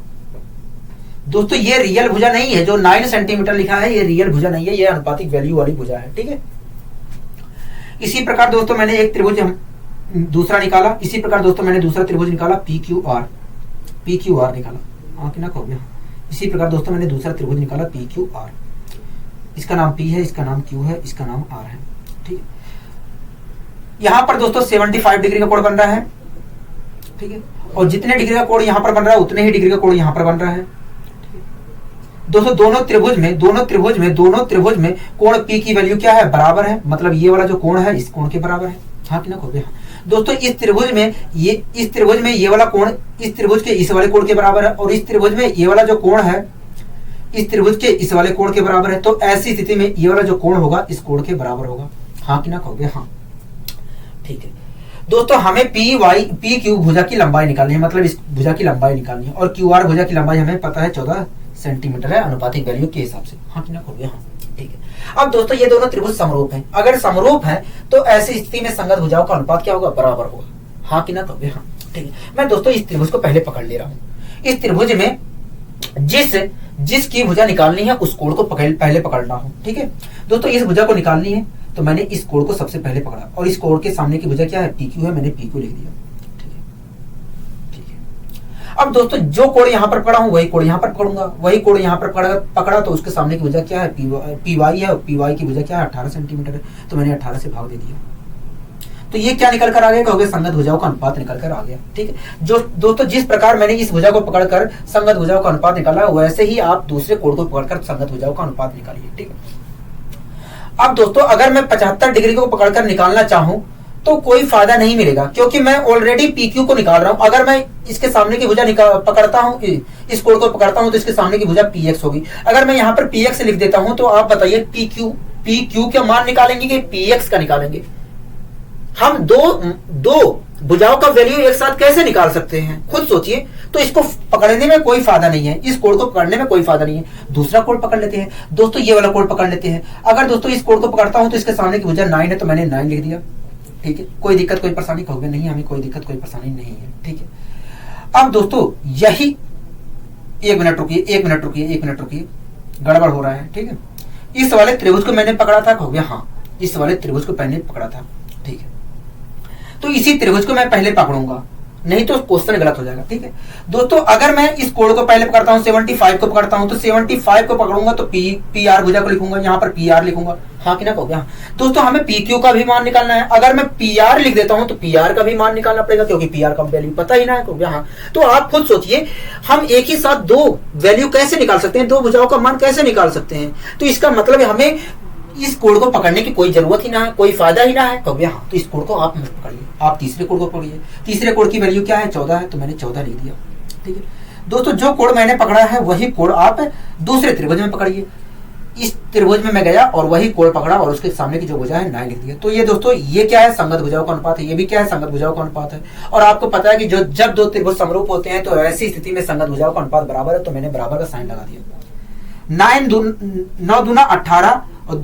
दोस्तों ये रियल भुजा नहीं है, जो 9 सेंटीमीटर लिखा है ये रियल भुजा नहीं है, ये अनुपातिक वैल्यू वाली भुजा है। ठीक है, इसी प्रकार दोस्तों मैंने एक त्रिभुज दूसरा निकाला, इसी प्रकार दोस्तों मैंने दूसरा त्रिभुज निकाला पी क्यू आर निकाला। हाँ कि ना कहोगे? इसी प्रकार दोस्तों मैंने दूसरा त्रिभुज निकाला पी क्यू आर, इसका नाम P है, इसका नाम Q है, इसका नाम R है। ठीक है, यहां पर दोस्तों 75 डिग्री का कोण बन रहा है। ठीक है, और जितने डिग्री का कोण यहां पर बन रहा है उतने ही डिग्री का कोण यहां पर बन रहा है। दोस्तों दोनों त्रिभुज में कोण P की वैल्यू क्या है? बराबर है। मतलब ये वाला जो कोण है इस कोण के बराबर है। हाँ कि ना कहोगे? हाँ। दोस्तों इस त्रिभुज में ये वाला कोण इस त्रिभुज के इस वाले कोण के बराबर है और इस त्रिभुज में ये वाला जो कोण है इस त्रिभुज के इस वाले कोण के बराबर है। तो ऐसी स्थिति में ये वाला जो कोण होगा इस कोण के बराबर होगा। हाँ कि ना कहोगे? हाँ। ठीक है दोस्तों, हमें पी क्यू भुजा की लंबाई निकालनी है, मतलब इस भुजा की लंबाई निकालनी है और क्यू आर भुजा की लंबाई हमें पता है 14 सेंटीमीटर है अनुपातिक वैल्यू के हिसाब से। हाँ कि ना कहोगे? हाँ। ठीक है, अब दोस्तों ये दोनों त्रिभुज समरूप हैं। अगर समरूप है तो ऐसी स्थिति में संगत भुजाओं का अनुपात क्या होगा? बराबर होगा। हाँ कि ना कहोगे? हाँ। ठीक है, मैं दोस्तों इस त्रिभुज को पहले पकड़ ले रहा हूँ। इस त्रिभुज में जिसकी भुजा निकालनी है उस कोण को पहले पकड़ना हो। ठीक है दोस्तों, इस भुजा को निकालनी है तो मैंने इस कोण को सबसे पहले पकड़ा और इस कोण के सामने की भुजा क्या है? PQ है, मैंने P को लिख दिया। ठीक है, अब दोस्तों जो कोण यहाँ पर पकड़ा हूं वही कोण यहाँ पर पकड़ूंगा, वही कोण यहाँ पर पकड़ा तो उसके सामने की भुजा क्या है? PY है और PY की भुजा क्या है? 18 सेंटीमीटर है, तो मैंने 18 से भाग दे दिया। तो ये क्या निकल कर आ गया? कहोगे संगत भुजाओं का अनुपात निकल कर आ गया। ठीक है, जो दोस्तों जिस प्रकार मैंने इस भुजा को पकड़कर संगत भुजाओं का अनुपात निकाला वैसे ही आप दूसरे कोण को पकड़कर संगत भुजाओं का अनुपात निकालिए। ठीक है, अब दोस्तों अगर मैं 75 डिग्री को पकड़कर निकालना चाहूं तो कोई फायदा नहीं मिलेगा क्योंकि मैं ऑलरेडी PQ को निकाल रहा हूं। अगर मैं इसके सामने की भुजा पकड़ता हूं, इस कोण को पकड़ता हूं तो इसके सामने की भुजा PX होगी। अगर मैं यहां पर PX लिख देता हूं तो आप बताइए PQ का मान निकालेंगे कि PX का निकालेंगे? हम दो भुजाओं का वैल्यू एक साथ कैसे निकाल सकते हैं? खुद सोचिए। तो इसको पकड़ने में कोई फायदा नहीं है, इस कोड को पकड़ने में कोई फायदा नहीं है। दूसरा कोड पकड़ लेते हैं दोस्तों, ये वाला कोड पकड़ लेते हैं। अगर दोस्तों इस कोड को पकड़ता हूं तो इसके सामने की भुजा 9 है तो मैंने 9 लिख दिया, ठीक है। कोई दिक्कत कोई परेशानी कहोगे नहीं, हमें कोई दिक्कत कोई परेशानी नहीं है, ठीक है। अब दोस्तों यही, एक मिनट रुकिए, गड़बड़ हो रहा है, ठीक है। इस वाले त्रिभुज को मैंने पकड़ा था, कहोगे हाँ, इस वाले त्रिभुज को मैंने पकड़ा था, ठीक है। तो इसी त्रिभुज को मैं पहले पकड़ूंगा, नहीं तो क्वेश्चन गलत हो जाएगा, ठीक है दोस्तों। अगर मैं इस कोड को पहले पकड़ता हूं, 75 को पकड़ता हूं, तो 75 को पकड़ूंगा तो पी आर भुजा को लिखूंगा, यहाँ पर पी आर लिखूंगा, हाँ कि ना कहोगे हाँ। दोस्तों हमें पी क्यू का भी मान निकालना है, अगर मैं पी आर लिख देता हूं तो पी आर का भी मान निकालना पड़ेगा, क्योंकि पी आर का वैल्यू पता ही ना है, कहोगे हाँ। तो आप खुद सोचिए, हम एक ही साथ दो वैल्यू कैसे निकाल सकते हैं, दो भुजाओं का मान कैसे निकाल सकते हैं। तो इसका मतलब हमें इस कोड को पकड़ने की कोई जरूरत ही ना है, कोई फायदा ही ना है, कहोगे हाँ। तो इस कोड को आप मत पकड़िए, आप तीसरे कोड को पकड़िए। तीसरे कोड की वैल्यू क्या है, 14 है, तो मैंने 14 लिख दिया, ठीक है दोस्तों। जो कोड मैंने पकड़ा है वही कोड आप दूसरे त्रिभुज में पकड़िए। इस त्रिभुज में मैं गया और वही कोड पकड़ा और उसके सामने की जो भुजा है 9 लिख दिया। तो ये दोस्तों ये क्या है, संगत भुजाओं का अनुपात है, ये भी क्या है, संगत भुजाओं का अनुपात है। और आपको पता है कि जो जब दो त्रिभुज समरूप होते हैं तो ऐसी स्थिति में संगत भुजाओं का अनुपात बराबर है, तो मैंने बराबर का साइन लगा दिया। 9 दूना 18 और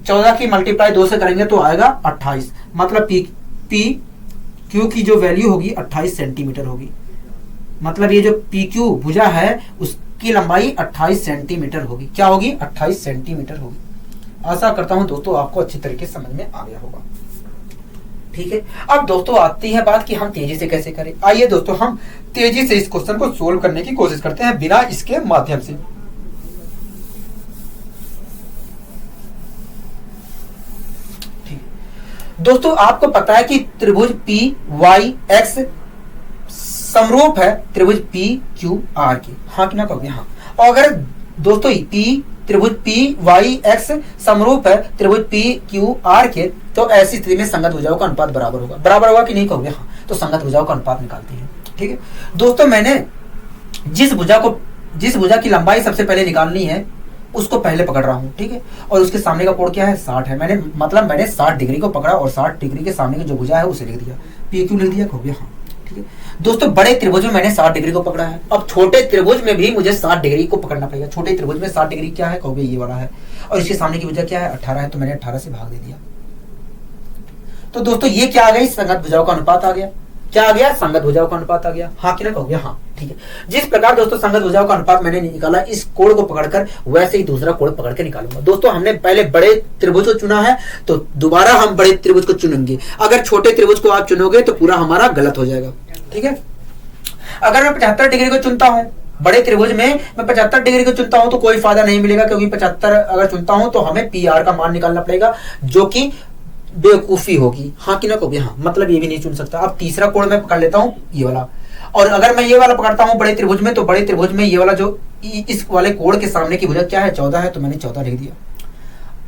14 की मल्टीप्लाई 2 से करेंगे तो आएगा 28, मतलब पी क्यू की जो वैल्यू होगी 28 सेंटीमीटर होगी। मतलब ये जो पी क्यू भुजा है उसकी लंबाई 28 सेंटीमीटर होगी। क्या होगी, 28 सेंटीमीटर होगी। आशा करता हूं दोस्तों आपको अच्छी तरीके से समझ में आ गया होगा, ठीक है। अब दोस्तों आती है बात कि हम तेजी से कैसे करें। आइए दोस्तों हम तेजी से इस क्वेश्चन को सोल्व करने की कोशिश करते हैं बिना इसके माध्यम से। दोस्तों आपको पता है कि त्रिभुज पी वाई एक्स समरूप है त्रिभुज पी क्यू आर के, हाँ कि ना कहोगे हाँ। और अगर दोस्तों त्रिभुज पी वाई एक्स समरूप है त्रिभुज पी क्यू आर के, तो ऐसी स्थिति में संगत भुजाओं का अनुपात बराबर होगा। बराबर होगा कि नहीं कहोगे हाँ। तो संगत भुजाओं का अनुपात निकालते हैं, ठीक है दोस्तों। मैंने जिस भुजा की लंबाई सबसे पहले निकालनी है उसको पहले पकड़ रहा हूं, ठीक है। और उसके सामने का कोण क्या है, 60 है। मैंने 60 डिग्री को पकड़ा और 60 डिग्री के सामने की जो भुजा है उसे लिख दिया, पी क्यू लिख दिया, कहोगे हाँ, ठीक है दोस्तों। बड़े त्रिभुज में मैंने 60 डिग्री को पकड़ा है, अब छोटे त्रिभुज में भी मुझे 60 डिग्री को पकड़ना पड़ेगा। छोटे त्रिभुज में 60 डिग्री क्या है, कहोगे ये वाला है, और इसके सामने की भुजा क्या है, 18 है, तो मैंने 18 से भाग दे दिया। तो दोस्तों ये क्या आ गई, संगत भुजाओं का अनुपात आ गया। क्या आ गया, संगत भुजाओं का अनुपात आ गया, हाँ कि ना कहोगे हाँ, ठीक है। जिस प्रकार दोस्तों संगत भुजाओं का अनुपात मैंने निकाला, इस कोण को पकड़कर वैसे ही दूसरा कोण पकड़ के निकालूंगा। दोस्तों हमने पहले बड़े त्रिभुज को चुना है तो दोबारा हम बड़े त्रिभुज को चुनेंगे। अगर छोटे त्रिभुज को आप चुनोगे तो पूरा हमारा गलत हो जाएगा, ठीक है। अगर मैं 75 डिग्री को चुनता हूं, बड़े त्रिभुज में मैं 75 डिग्री को चुनता हूं तो कोई फायदा नहीं मिलेगा, क्योंकि 75 अगर चुनता हूं तो हमें पी आर का मान निकालना पड़ेगा, जो कि बेवकूफी होगी, हाँ कि ना कहोगे हाँ। मतलब ये भी नहीं चुन सकता। अब तीसरा कोण मैं पकड़ लेता हूं ये वाला, और अगर मैं ये वाला पकड़ता हूं बड़े त्रिभुज में, तो बड़े त्रिभुज में ये वाला जो इस वाले कोण के सामने की भुजा क्या है, 14 है, तो मैंने 14 लिख दिया।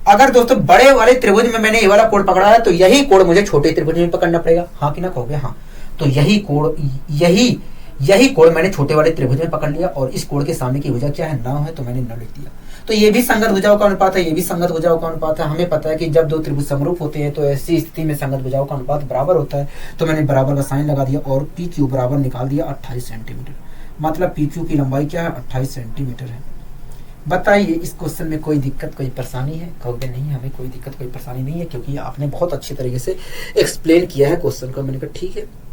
अगर दोस्तों बड़े वाले त्रिभुज में मैंने ये वाला कोण पकड़ा है तो यही कोण मुझे छोटे त्रिभुज में पकड़ना पड़ेगा, हाँ कि ना कहोगे हाँ। तो यही कोण मैंने छोटे वाले त्रिभुज में पकड़ लिया, और इस कोण के सामने की भुजा क्या है, 9 है, तो मैंने 9 लिख दिया। तो ये भी संगत भुजाओं का अनुपात है, ये भी संगत भुजाओं का अनुपात है। हमें पता है कि जब दो त्रिभुज समरूप होते हैं तो ऐसी स्थिति में संगत भुजाओं का अनुपात बराबर होता है, तो मैंने बराबर का साइन लगा दिया और पी क्यू बराबर निकाल दिया 28 सेंटीमीटर। मतलब पी क्यू की लंबाई क्या है, 28 सेंटीमीटर है। बताइए इस क्वेश्चन में कोई दिक्कत कोई परेशानी है, कहोगे नहीं हमें कोई दिक्कत कोई परेशानी नहीं है, क्योंकि आपने बहुत अच्छी तरीके से एक्सप्लेन किया है क्वेश्चन को। मैंने कहा ठीक है।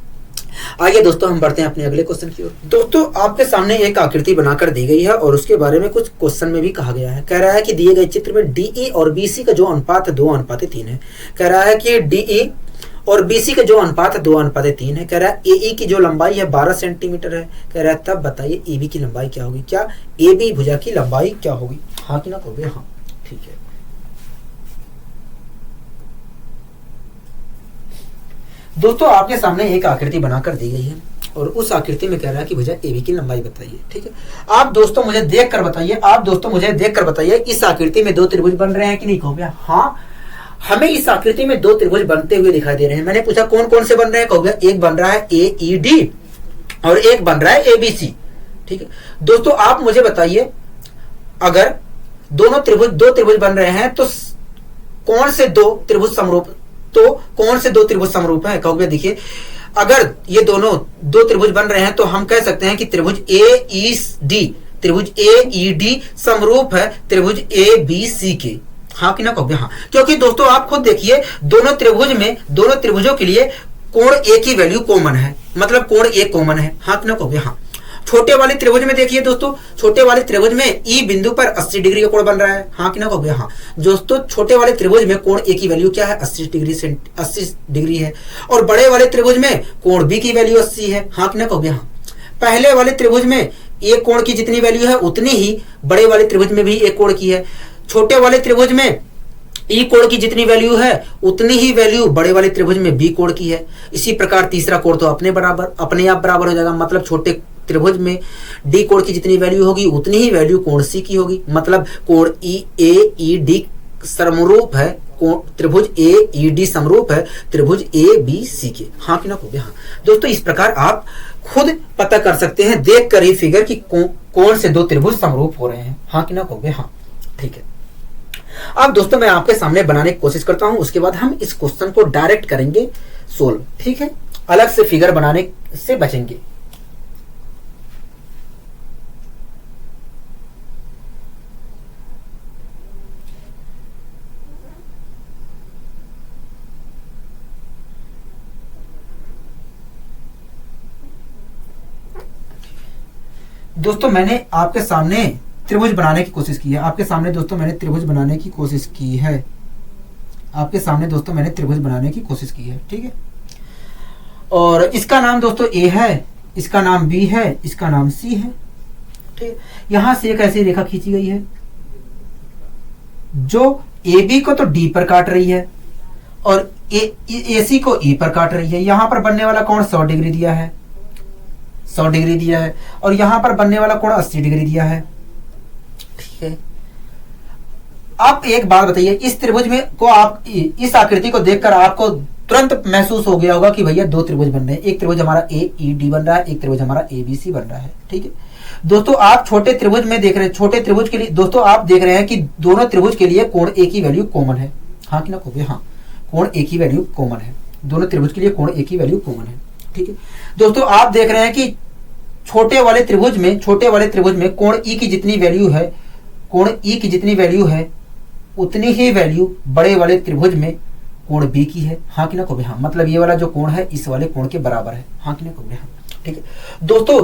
आइए दोस्तों हम बढ़ते हैं अपने अगले क्वेश्चन की ओर। दोस्तों आपके सामने एक आकृति बनाकर दी गई है और उसके बारे में कुछ क्वेश्चन में भी कहा गया है। कह रहा है कि दिए गए चित्र में डीई और बीसी का जो अनुपात है 2:3 है। कह रहा है कि डीई और बीसी का जो अनुपात है 2:3 है। कह रहा है एई की जो लंबाई है 12 सेंटीमीटर है। कह रहा है तब बताइए एबी की लंबाई क्या होगी। क्या एबी भुजा की लंबाई क्या होगी, हाँ कि ना कहोगे हाँ, ठीक है। दोस्तों आपके सामने एक आकृति बनाकर दी गई है और उस आकृति में कह रहा है कि भुजा एबी की लंबाई बताइए, ठीक है। आप दोस्तों मुझे देखकर बताइए, इस आकृति में दो त्रिभुज बन रहे हैं कि नहीं, कहोगे हाँ। हमें इस आकृति में दो त्रिभुज बनते हुए दिखाई दे रहे हैं। मैंने पूछा कौन कौन से बन रहे हैं, कहोगे एक बन रहा है एईडी और एक बन रहा है एबीसी, ठीक है। दोस्तों आप मुझे बताइए, अगर दो त्रिभुज बन रहे हैं तो कौन से दो त्रिभुज समरूप है, कहोगे देखिए अगर ये दोनों दो त्रिभुज बन रहे हैं तो हम कह सकते हैं कि त्रिभुज ए ई डी समरूप है त्रिभुज ए बी सी के। हाँ कि ना कहोगे? हाँ, क्योंकि दोस्तों आप खुद देखिए दोनों त्रिभुजों के लिए कोण ए की वैल्यू कॉमन है, मतलब कोण ए कॉमन है। हाँ कि ना कहोगे? हाँ। छोटे वाले त्रिभुज में देखिए दोस्तों, छोटे वाले त्रिभुज में ई बिंदु पर 80 डिग्री का कोण बन रहा है। हाँ कि ना कहोगे? हाँ। दोस्तों छोटे वाले त्रिभुज में कोण ए की वैल्यू क्या है? 80 डिग्री है। और बड़े वाले त्रिभुज में कोण बी की वैल्यू 80 है। हाँ कि ना कहोगे? हाँ। पहले वाले त्रिभुज में एक कोण की जितनी वैल्यू है उतनी ही बड़े वाले त्रिभुज में भी एक कोण की है। छोटे वाले त्रिभुज में ई कोण की जितनी वैल्यू है उतनी ही वैल्यू बड़े वाले त्रिभुज में बी कोण की है। इसी प्रकार तीसरा कोण तो अपने आप बराबर हो जाएगा, मतलब छोटे त्रिभुज में डी कोण की जितनी वैल्यू होगी उतनी ही वैल्यू कोण सी की होगी, मतलब कोण ए ई डी समरूप है त्रिभुज ए ई डी समरूप है त्रिभुज ए बी सी के। हाँ कि ना कहोगे? हाँ। दोस्तों इस प्रकार आप खुद पता कर सकते हैं देख कर ही फिगर कि कौन से दो त्रिभुज समरूप हो रहे हैं। हाँ कि ना कहोगे? हाँ, ठीक है। अब दोस्तों मैं आपके सामने बनाने की कोशिश करता हूं, उसके बाद हम इस क्वेश्चन को डायरेक्ट करेंगे सोल्व, ठीक है? अलग से फिगर बनाने से बचेंगे। दोस्तों मैंने आपके सामने त्रिभुज बनाने की कोशिश की है। आपके सामने दोस्तों मैंने त्रिभुज बनाने की कोशिश की है। ठीक है? और इसका नाम दोस्तों ए है, इसका नाम बी है, इसका नाम सी है। ठीक है? यहां से एक ऐसी रेखा खींची गई है जो ए बी को तो डी पर काट रही है और ए सी को ई पर काट रही है। यहां पर बनने वाला कोण 100 डिग्री दिया है, 100 डिग्री दिया है, और यहां पर बनने वाला कोण 80 डिग्री दिया है। ठीक है? आप एक बात बताइए, इस त्रिभुज में को आप इस आकृति को देखकर आपको तुरंत महसूस हो गया होगा कि भैया दो त्रिभुज बन रहे हैं। एक त्रिभुज हमारा ए ई डी बन रहा है, एक त्रिभुज हमारा ए बी सी बन रहा है। ठीक है दोस्तों, आप छोटे त्रिभुज में देख रहे हैं, छोटे त्रिभुज के लिए दोस्तों आप देख रहे हैं कि दोनों त्रिभुज के लिए कोण ए की वैल्यू कॉमन है। हाँ कि ना कहोगे? हाँ, कोण ए की वैल्यू कॉमन है, दोनों त्रिभुज के लिए कोण ए की वैल्यू कॉमन है। ठीक है दोस्तों, आप देख रहे हैं कि छोटे वाले त्रिभुज में कोण ई की जितनी वैल्यू है उतनी ही वैल्यू बड़े वाले त्रिभुज में कोण बी की है। हाँ कि ना कहोगे? हाँ, मतलब ये वाला जो कोण है इस वाले कोण के बराबर है। हाँ कि ना कहोगे? हाँ, ठीक है दोस्तों,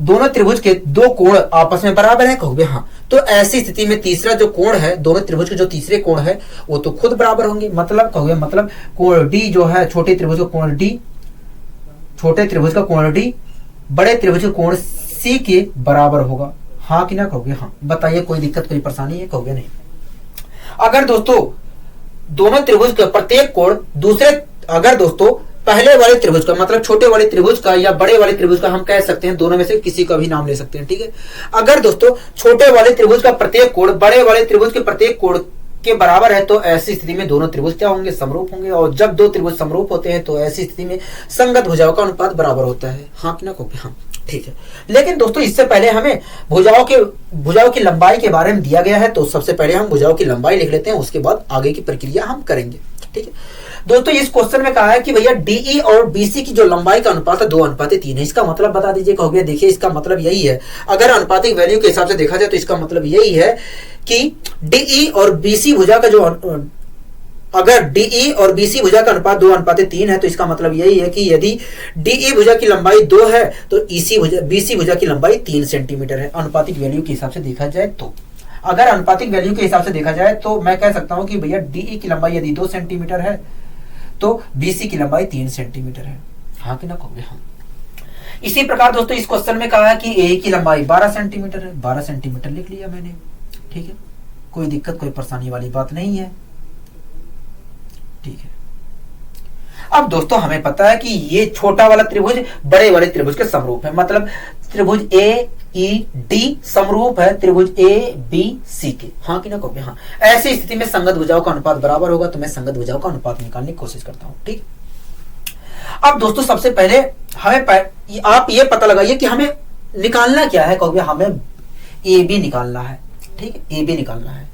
दोनों त्रिभुज के दो कोण आपस में बराबर है, कहोगे? हाँ। तो ऐसी स्थिति में तीसरा जो कोण है, दोनों त्रिभुज के जो तीसरे कोण है वो तो खुद बराबर होंगे, मतलब कहोगे मतलब कोण डी जो है छोटे त्रिभुज का कोण डी, छोटे त्रिभुज का कोण डी बड़े त्रिभुज का कोण सी के बराबर होगा। हाँ कि ना कहोगे? हाँ। बताइए कोई दिक्कत कोई परेशानी है? कहोगे नहीं। अगर दोस्तों दोनों त्रिभुज का प्रत्येक कोण अगर दोस्तों पहले वाले त्रिभुज का मतलब छोटे वाले त्रिभुज का या बड़े वाले त्रिभुज का, हम कह सकते हैं दोनों में से किसी का भी नाम ले सकते हैं। ठीक है, अगर दोस्तों छोटे वाले त्रिभुज का प्रत्येक कोण बड़े वाले त्रिभुज के प्रत्येक कोण के बराबर है तो ऐसी स्थिति में दोनों त्रिभुज क्या होंगे? समरूप होंगे। और जब दो त्रिभुज समरूप होते हैं तो ऐसी स्थिति में संगत भुजाओं का अनुपात बराबर होता है। हाँ कि ना कहोगे? हाँ, ठीक है। लेकिन दोस्तों इससे पहले हमें भुजाओं की लंबाई के बारे में दिया गया है, तो सबसे पहले हम भुजाओं की लंबाई लिख लेते हैं, उसके बाद आगे की प्रक्रिया हम करेंगे। ठीक है दोस्तों, इस क्वेश्चन में कहा है कि भैया डीई और बीसी की जो लंबाई का अनुपात है 2:3 है। इसका मतलब बता दीजिए। कहोगे देखिए इसका मतलब यही है, अगर अनुपातिक वैल्यू के हिसाब से देखा जाए तो इसका मतलब यही है कि डीई और बीसी भुजा का जो अगर डीई और बीसी भुजा का अनुपात 2:3 है तो इसका मतलब यही है कि यदि डीई भुजा की लंबाई 2 है तो बीसी भुजा की लंबाई 3 सेंटीमीटर है। अनुपातिक वैल्यू के हिसाब से देखा जाए तो, अगर अनुपातिक वैल्यू के हिसाब से देखा जाए तो मैं कह सकता हूं कि भैया डीई की लंबाई यदि 2 सेंटीमीटर है तो बीसी की लंबाई 3 सेंटीमीटर है। हाँ कि ना कहोगे? हाँ। इसी प्रकार दोस्तों इस क्वेश्चन में कहा है कि ए की लंबाई 12 सेंटीमीटर है, 12 सेंटीमीटर लिख लिया मैंने। ठीक है, कोई दिक्कत कोई परेशानी वाली बात नहीं है। ठीक है, अब दोस्तों हमें पता है कि ये छोटा वाला त्रिभुज बड़े वाले त्रिभुज के समरूप है, मतलब त्रिभुज ए ई डी समरूप है त्रिभुज ए बी सी के। हाँ कि ना कहोगे? हाँ। ऐसी स्थिति में संगत भुजाओं का अनुपात बराबर होगा, तो मैं संगत भुजाओं का अनुपात निकालने की कोशिश करता हूं। ठीक, अब दोस्तों सबसे पहले हमें आप ये पता लगाइए कि हमें निकालना क्या है। कहोगे हमें ए बी निकालना है। ठीक है, ए बी निकालना है,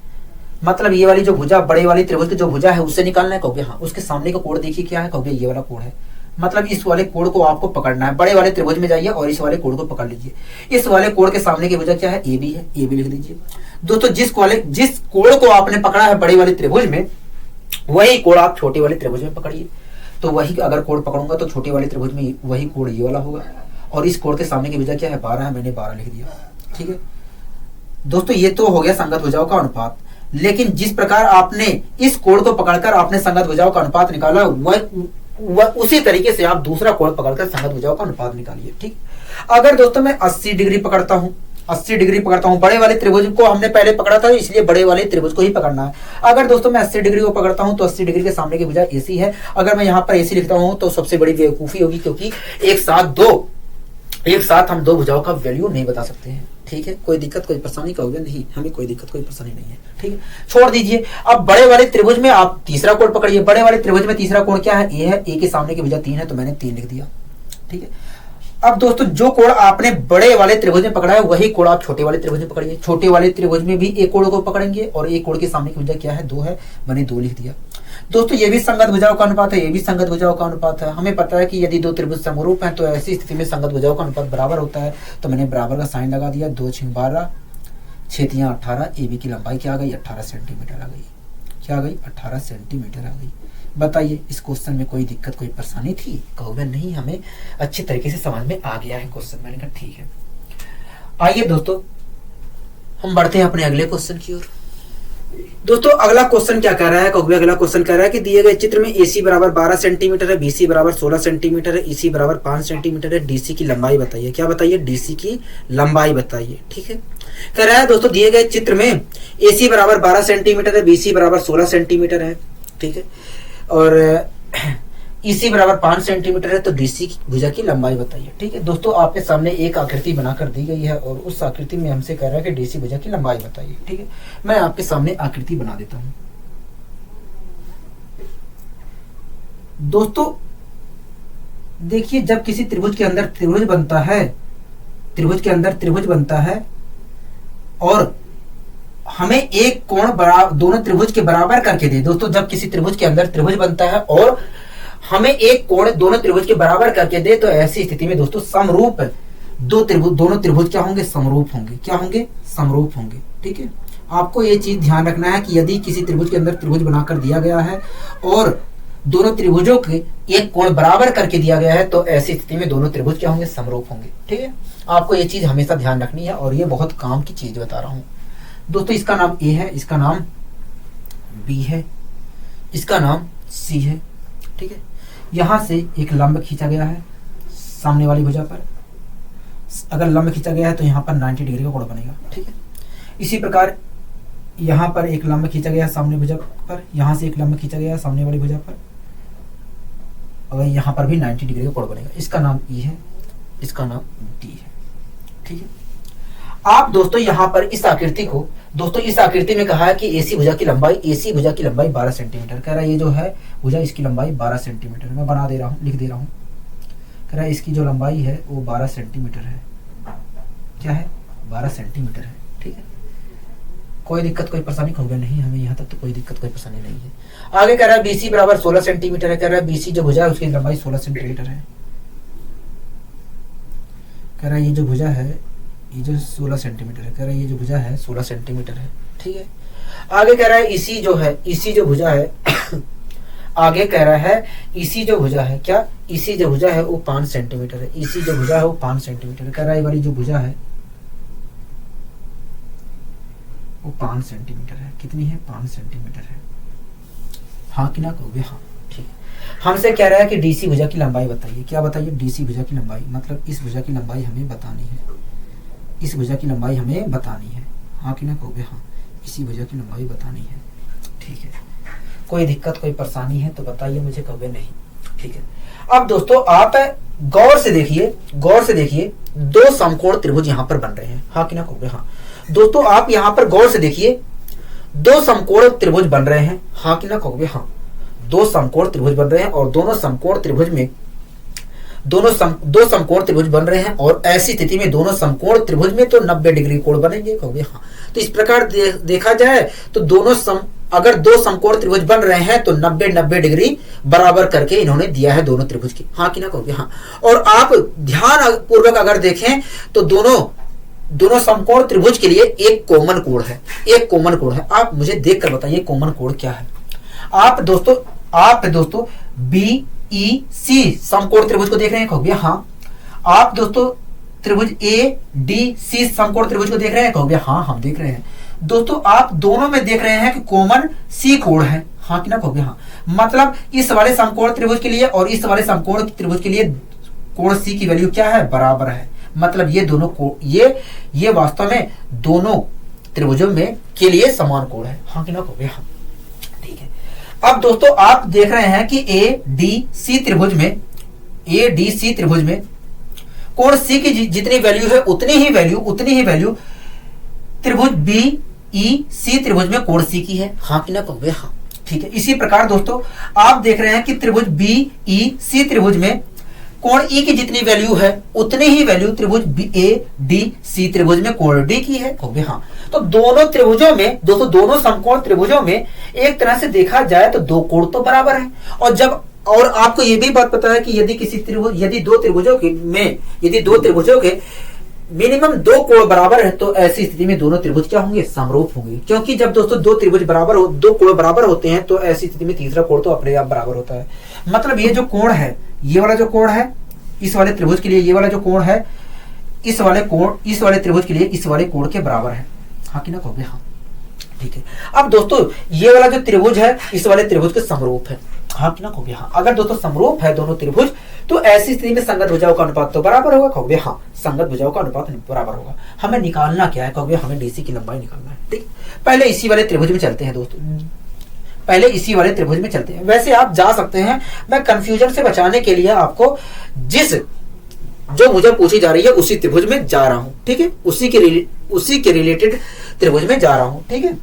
मतलब ये वाली जो भुजा बड़े वाली त्रिभुज की जो भुजा है उससे निकालना है। कहोगे हाँ। उसके सामने का कोण देखिए क्या है? कहोगे ये वाला कोण है, मतलब इस वाले कोण को आपको पकड़ना है। बड़े वाले त्रिभुज में जाइए और इस वाले कोण को पकड़ लीजिए। इस वाले कोण के सामने की भुजा क्या है, ए बी है, ए बी लिख दीजिए। दोस्तों जिस कोण को आपने पकड़ा है बड़े वाले त्रिभुज में, वही कोण आप छोटे वाले त्रिभुज में पकड़िए। तो वही अगर कोण पकड़ूंगा तो छोटे वाले त्रिभुज में वही कोण ये वाला होगा, और इस कोण के सामने की भुजा क्या है, 12 है, मैंने 12 लिख दिया। ठीक है दोस्तों, ये तो हो गया संगत भुजाओं का अनुपात। लेकिन जिस प्रकार आपने इस कोण को पकड़कर आपने संगत भुजाओं का अनुपात निकाला, वह उसी तरीके से आप दूसरा कोण पकड़कर संगत भुजाओं का अनुपात निकालिए। ठीक, अगर दोस्तों मैं 80 डिग्री पकड़ता हूं, 80 डिग्री पकड़ता हूं, बड़े वाले त्रिभुज को हमने पहले पकड़ा था इसलिए बड़े वाले त्रिभुज को ही पकड़ना है। अगर दोस्तों मैं 80 डिग्री को पकड़ता हूं तो 80 डिग्री के सामने की भुजा एसी है। अगर मैं यहाँ पर एसी लिखता हूं तो सबसे बड़ी बेवकूफी होगी, क्योंकि एक साथ हम दो भुजाओं का वैल्यू नहीं बता सकते हैं। ठीक है, कोई दिक्कत कोई परेशानी का होगा नहीं, हमें कोई दिक्कत कोई परेशानी नहीं है। ठीक है, छोड़ दीजिए। अब बड़े वाले त्रिभुज में आप तीसरा कोण पकड़िए। बड़े वाले त्रिभुज में तीसरा कोण क्या है, ए है, ए के सामने की भुजा 3 है, तो मैंने 3 लिख दिया। ठीक है, अब दोस्तों जो कोण आपने बड़े वाले त्रिभुज में पकड़ा है वही कोण आप छोटे वाले त्रिभुज में पकड़िए। छोटे वाले त्रिभुज में भी एक कोण को पकड़ेंगे और एक कोण के सामने की भुजा क्या है, 2 है, मैंने 2 लिख दिया। दोस्तों ये भी संगत भुजाओं का अनुपात है, ये भी संगत भुजाओं का अनुपात है। हमें पता है कि यदि दो त्रिभुज समरूप हैं तो ऐसी स्थिति में संगत भुजाओं का अनुपात बराबर होता है, तो मैंने बराबर का साइन लगा दिया। 2 6 12, 6 3 18, ए बी की लंबाई क्या आ गई, 18 सेंटीमीटर आ गई। क्या आ गई, 18 सेंटीमीटर आ गई। बताइए इस क्वेश्चन में कोई दिक्कत कोई परेशानी थी? कहोगे नहीं, हमें अच्छी तरीके से समझ में आ गया है क्वेश्चन। मैंने कहा ठीक है। आइए दोस्तों हम बढ़ते हैं अपने अगले क्वेश्चन की ओर। दोस्तों अगला क्वेश्चन क्या कह रहा है, कहोगे अगला क्वेश्चन कह रहा है कि दिए गए चित्र में AC बराबर 12 सेंटीमीटर है, BC बराबर 16 सेंटीमीटर है, EC बराबर 5 सेंटीमीटर है, DC की लंबाई बताइए। क्या बताइए, DC की लंबाई बताइए। ठीक है, कह रहा है दोस्तों दिए गए चित्र में AC बराबर 12 सेंटीमीटर है, BC बराबर 16 सेंटीमीटर है। ठीक है, और EC बराबर 5 सेंटीमीटर है, तो DC की भुजा की लंबाई बताइए। ठीक है दोस्तों, आपके सामने एक आकृति बनाकर दी गई है और उस आकृति में हमसे कह रहा है कि DC भुजा की लंबाई बताइए। ठीक है, मैं आपके सामने आकृति बना देता हूं। दोस्तों देखिए, जब किसी त्रिभुज के अंदर त्रिभुज बनता है, त्रिभुज के अंदर त्रिभुज बनता है और हमें एक कोण दोनों त्रिभुज के बराबर करके दे। दोस्तों जब किसी त्रिभुज के अंदर त्रिभुज बनता है और हमें एक कोण दोनों त्रिभुज के बराबर करके दे, तो ऐसी स्थिति में दोस्तों समरूप दोनों त्रिभुज क्या होंगे, समरूप होंगे। क्या होंगे, समरूप होंगे। ठीक है, आपको ये चीज ध्यान रखना है कि यदि किसी त्रिभुज के अंदर त्रिभुज बनाकर दिया गया है और दोनों त्रिभुजों के एक कोण बराबर करके दिया गया है, तो ऐसी स्थिति में दोनों त्रिभुज क्या होंगे, समरूप होंगे। ठीक है, आपको ये चीज हमेशा ध्यान रखनी है और ये बहुत काम की चीज बता रहा हूं। दोस्तों इसका नाम ए है, इसका नाम बी है, इसका नाम सी है। ठीक है, यहां से एक लंब खींचा गया है सामने वाली भुजा पर। अगर लंब खींचा गया है तो यहाँ पर 90 डिग्री का कोण बनेगा। ठीक है, इसी प्रकार यहाँ पर एक लंब खींचा गया है सामने भुजा पर, यहाँ से एक लंब खींचा गया है सामने वाली भुजा पर, अगर यहाँ पर भी 90 डिग्री का कोण बनेगा। इसका नाम ई है, इसका नाम डी है। ठीक है, आप दोस्तों यहाँ पर इस आकृति को, दोस्तों इस आकृति में कहा है कि AC भुजा की लंबाई, AC भुजा की लंबाई 12 सेंटीमीटर। कह रहा है ये जो है भुजा, इसकी लंबाई 12 सेंटीमीटर। मैं बना दे रहा हूँ, लिख दे रहा हूँ। कह रहा है इसकी जो लंबाई है वो 12 सेंटीमीटर है। क्या है, 12 सेंटीमीटर है। ठीक है, कोई दिक्कत कोई परेशानी होगा नहीं, हमें यहाँ तक तो कोई दिक्कत कोई परेशानी नहीं है। आगे कह रहा है BC बराबर 16 सेंटीमीटर है। कह रहा है BC जो भुजा है उसकी लंबाई 16 सेंटीमीटर है। कह रहा है ये जो भुजा है ये जो 16 सेंटीमीटर है। कह रहा है ये जो भुजा है 16 सेंटीमीटर है। ठीक है, आगे कह रहा है EC जो है, EC जो भुजा है आगे कह रहा है EC जो भुजा है, क्या EC जो भुजा है वो 5 सेंटीमीटर है। EC जो भुजा है वो 5 सेंटीमीटर है। कह रहा है ये वाली जो भुजा है वो 5 सेंटीमीटर है। कितनी है, 5 सेंटीमीटर है। हाँ कि ना कहोगे, हाँ। ठीक है, हमसे कह रहा है कि DC भुजा की लंबाई बताइए। क्या बताइए, DC भुजा की लंबाई, मतलब इस भुजा की लंबाई हमें बतानी है, इस भुजा की लंबाई हमें बतानी है। हाँ कि ना कहोगे, हाँ, इसी भुजा की लंबाई बतानी है। ठीक है, कोई दिक्कत कोई परेशानी है तो बताइए मुझे, कहोगे नहीं। ठीक है, अब दोस्तों आप गौर से देखिए, गौर से देखिए, दो समकोण त्रिभुज यहाँ पर बन रहे हैं। हाँ कि ना कहोगे, हाँ। दोस्तों आप यहाँ पर गौर से देखिए, दो समकोण त्रिभुज बन रहे हैं। हाँ कि ना कहोगे, हाँ। दो समकोण त्रिभुज बन रहे हैं और दोनों समकोण त्रिभुज में दो समकोण त्रिभुज बन रहे हैं और ऐसी स्थिति में दोनों समकोण त्रिभुज में तो 90 डिग्री कोण बनेंगे। कहोगे हाँ। तो इस प्रकार देखा जाए तो दोनों अगर दो समकोण त्रिभुज बन रहे हैं तो 90-90 डिग्री बराबर करके इन्होंने दिया है दोनों त्रिभुज की। हाँ कि ना कहोगे? हाँ। और आप ध्यान पूर्वक अगर देखें तो दोनों समकोण त्रिभुज के लिए एक कॉमन कोण है, एक कॉमन कोण है। आप मुझे देखकर बताइए कॉमन कोण क्या है। आप दोस्तों BEC समकोण त्रिभुज को देख रहे हैं? कहोगे हाँ। आप दोस्तों त्रिभुज ADC समकोण त्रिभुज को देख रहे हैं? कहोगे हाँ हम देख रहे हैं। दोस्तों आप दोनों में देख रहे हैं कि कॉमन C कोण है। हाँ कि ना कहोगे? हाँ। मतलब इस वाले समकोण त्रिभुज के लिए और इस वाले समकोण त्रिभुज के लिए कोण C की वैल्यू क्या है? बराबर है। मतलब ये दोनों ये वास्तव में दोनों त्रिभुजों में के लिए समान कोण है। हाँ कि ना कहोगे? हाँ। ठीक है। अब दोस्तों आप देख रहे हैं कि ADC त्रिभुज में कोण C की जितनी वैल्यू है उतनी ही वैल्यू त्रिभुज BEC त्रिभुज में कोण C की है। हाँ कि ना कहोगे? हाँ। ठीक है। इसी प्रकार दोस्तों आप देख रहे हैं कि त्रिभुज BEC त्रिभुज में कोण E की जितनी वैल्यू है उतनी ही वैल्यू त्रिभुज ADC त्रिभुज में कोण D की है। कहोगे हाँ। तो दोनों त्रिभुजों में दोनों समकोण त्रिभुजों में एक तरह से देखा जाए तो दो कोण तो बराबर हैं। और आपको ये भी बात पता है कि यदि दो त्रिभुजों के मिनिमम दो कोण बराबर है तो ऐसी स्थिति में दोनों त्रिभुज क्या होंगे? समरूप होंगे। क्योंकि जब दोस्तों दो कोण बराबर होते हैं तो ऐसी स्थिति में तीसरा कोण तो अपने आप बराबर होता है। मतलब ये जो कोण है, ये वाला जो कोण है इस वाले त्रिभुज के लिए, ये वाला जो कोण है इस वाले त्रिभुज के लिए इस वाले कोण के बराबर है। हाँ कि ना कहोगे? हाँ। ठीक है। अब दोस्तों ये वाला जो त्रिभुज है इस वाले त्रिभुज के समरूप है। हाँ कि ना कहोगे? हाँ। अगर दोस्तों समरूप है दोनों त्रिभुज तो ऐसी स्थिति में संगत भुजाओं का अनुपात तो बराबर होगा। कहोगे हाँ। संगत भुजाओं का अनुपात बराबर होगा। हमें निकालना क्या है? कहोगे हमें DC की लंबाई निकालना है। ठीक। पहले इसी वाले त्रिभुज में चलते हैं दोस्तों, वैसे आप जा सकते हैं। मैं कंफ्यूजन से बचाने के लिए आपको जो मुझे पूछी जा रही है उसी त्रिभुज में जा रहा हूं। ठीक है। उसी के रिलेटेड त्रिभुज में जा रहा हूं। ठीक है।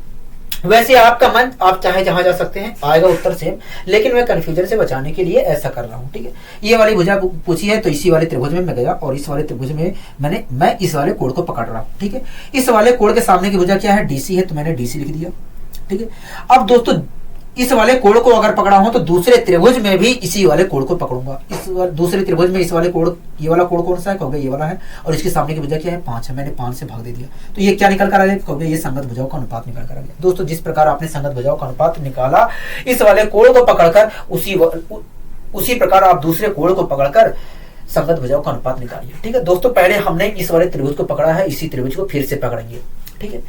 वैसे आपका मन आप चाहे जहां जा सकते हैं, आएगा उत्तर सेम, लेकिन मैं कंफ्यूजन से बचाने के लिए ऐसा कर रहा हूं। ठीक है। ये वाली भुजा पूछी है तो इसी वाले त्रिभुज में मैं गया और इस वाले त्रिभुज में मैं इस वाले कोण को पकड़ रहा हूं। ठीक है। इस वाले कोण के सामने की भुजा क्या है? DC है, तो मैंने DC लिख दिया। ठीक है। अब दोस्तों इस वाले कोण को अगर पकड़ा हूं तो दूसरे त्रिभुज में भी इसी वाले कोण को पकड़ूंगा। दूसरे त्रिभुज में इस वाले कोण, ये वाला कोण कौन सा है? कहोगे ये वाला है। और इसके सामने की भुजा क्या है? 5 है। मैंने 5 से भाग दे दिया तो ये क्या निकल कर आ गया? कहोगे ये संगत भुजाओं का अनुपात निकल कर आ गया। दोस्तों जिस प्रकार आपने संगत भुजाओं का अनुपात निकाला इस वाले कोण को पकड़कर, उसी प्रकार आप दूसरे कोण को पकड़कर संगत भुजाओं का अनुपात निकालिए। ठीक है। दोस्तों पहले हमने इस वाले त्रिभुज को पकड़ा है, इसी त्रिभुज को फिर से पकड़ेंगे। ठीक है।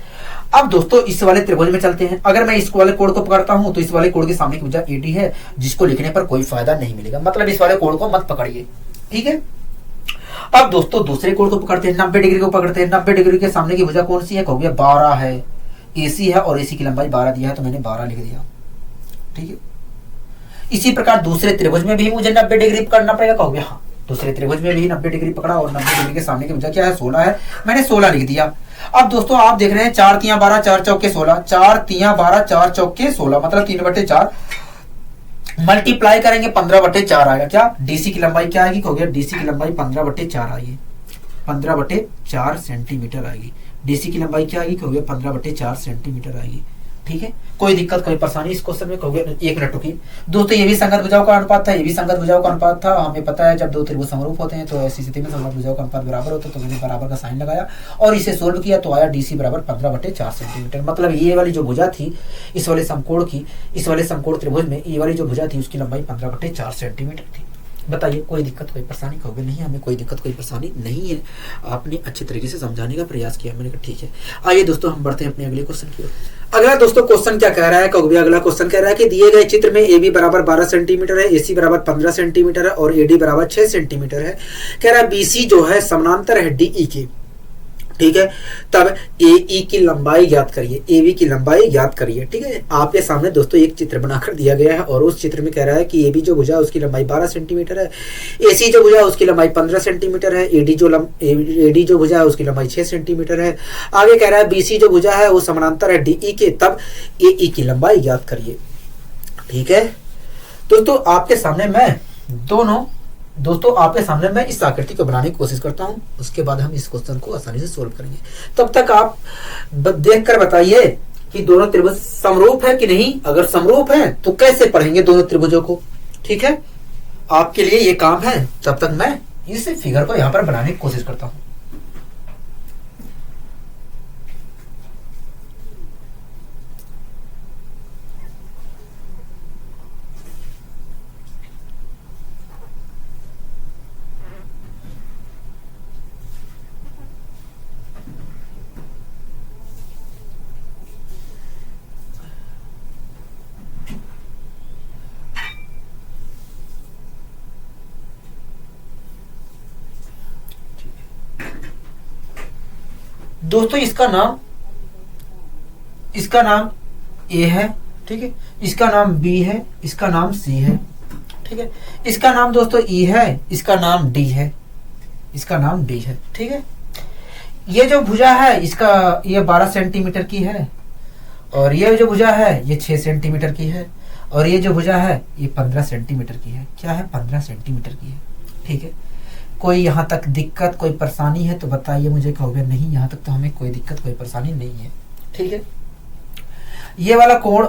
अब दोस्तों इस वाले त्रिभुज में चलते हैं। अगर मैं इस वाले कोण को पकड़ता हूं तो इस वाले कोण के सामने की भुजा AD है, जिसको लिखने पर कोई फायदा नहीं मिलेगा। मतलब इस वाले कोण को मत पकड़िए। ठीक है। अब दोस्तों दूसरे कोण को पकड़ते हैं, 90 डिग्री को पकड़ते हैं। 90 डिग्री के सामने की भुजा कौन सी है? कहोगे 12 है। AC है और AC की लंबाई 12 दिया है तो मैंने 12 लिख दिया। ठीक है। इसी प्रकार दूसरे त्रिभुज में भी मुझे 90 डिग्री पकड़ना पड़ेगा। कहोगे हाँ। दूसरे त्रिभुज में भी 90 डिग्री पकड़ा और 90 डिग्री के सामने की भुजा क्या है? 16 है। मैंने 16 लिख दिया। अब दोस्तों आप देख रहे हैं 4 तियां 12 4 चौके 16, 4 तियां 12 4 चौके 16, मतलब 3/4 मल्टीप्लाई करेंगे 15/4 आएगा। क्या DC की लंबाई क्या आएगी? कहोगे DC की लंबाई 15/4 आएगी, 15/4 सेंटीमीटर आएगी। DC की लंबाई क्या आएगी? कहोगे 15/4 सेंटीमीटर आएगी। ठीक है। कोई दिक्कत कोई परेशानी इस क्वेश्चन में? कहोगे 1 मिनट रुकिए। दोस्तों ये भी संगत भुजाओं का अनुपात था, ये भी संगत भुजाओं का अनुपात था। हमें पता है जब दो त्रिभुज समरूप होते हैं तो ऐसी स्थिति में संगत भुजाओं का अनुपात बराबर होता है, तो मैंने बराबर का साइन लगाया और इसे सोल्व किया तो आया DC बराबर 15/4 सेंटीमीटर। मतलब ये वाली जो भुजा थी इस वाले समकोण त्रिभुज में ये वाली जो भुजा थी उसकी लंबाई 15/4 सेंटीमीटर थी। बताइए कोई दिक्कत कोई परेशानी? कहोगे नहीं हमें कोई दिक्कत कोई परेशानी नहीं है, आपने अच्छे तरीके से समझाने का प्रयास किया। मैंने कहा ठीक है। आइए दोस्तों हम बढ़ते हैं अपने अगले क्वेश्चन की ओर। अगला दोस्तों क्वेश्चन क्या कह रहा है? कहोगे अगला क्वेश्चन कह रहा है कि दिए गए चित्र में AB बराबर 12 सेंटीमीटर है, AC बराबर 15 सेंटीमीटर है और AD बराबर 6 सेंटीमीटर है। कह रहा है BC जो है समानांतर है DE के। ठीक है। तब AE की लंबाई ज्ञात करिए, AB की लंबाई ज्ञात करिए। ठीक है। आपके सामने दोस्तों एक चित्र बनाकर दिया गया है और उस चित्र में कह रहा है कि AB जो भुजा उसकी लंबाई 12 सेंटीमीटर है, AC जो भुजा उसकी लंबाई 15 सेंटीमीटर है, AD जो भुजा है उसकी लंबाई 6 सेंटीमीटर है। आगे कह रहा है BC जो भुजा है वो समानांतर है DE के, तब AE की लंबाई ज्ञात करिए। ठीक है। दोस्तों आपके सामने मैं इस आकृति को बनाने की कोशिश करता हूं, उसके बाद हम इस क्वेश्चन को आसानी से सोल्व करेंगे। तब तक आप देखकर बताइए कि दोनों त्रिभुज समरूप है कि नहीं। अगर समरूप है तो कैसे पढ़ेंगे दोनों त्रिभुजों को, ठीक है। आपके लिए ये काम है, तब तक मैं इस फिगर को यहां पर बनाने की कोशिश करता हूं। दोस्तों इसका नाम ए है, ठीक है। इसका नाम बी है, इसका नाम सी है, ठीक है। इसका नाम दोस्तों ई है, इसका नाम डी है, इसका नाम डी है, ठीक है। ये जो भुजा है इसका ये 12 सेंटीमीटर की है, और ये जो भुजा है ये 6 सेंटीमीटर की है, और ये जो भुजा है ये 15 सेंटीमीटर की है। क्या है? 15 सेंटीमीटर की है, ठीक है। कोई यहाँ तक दिक्कत, कोई परेशानी है तो बताइए मुझे। कहोगे नहीं यहाँ तक तो हमें कोई दिक्कत कोई परेशानी नहीं है, ठीक है। ये वाला कोण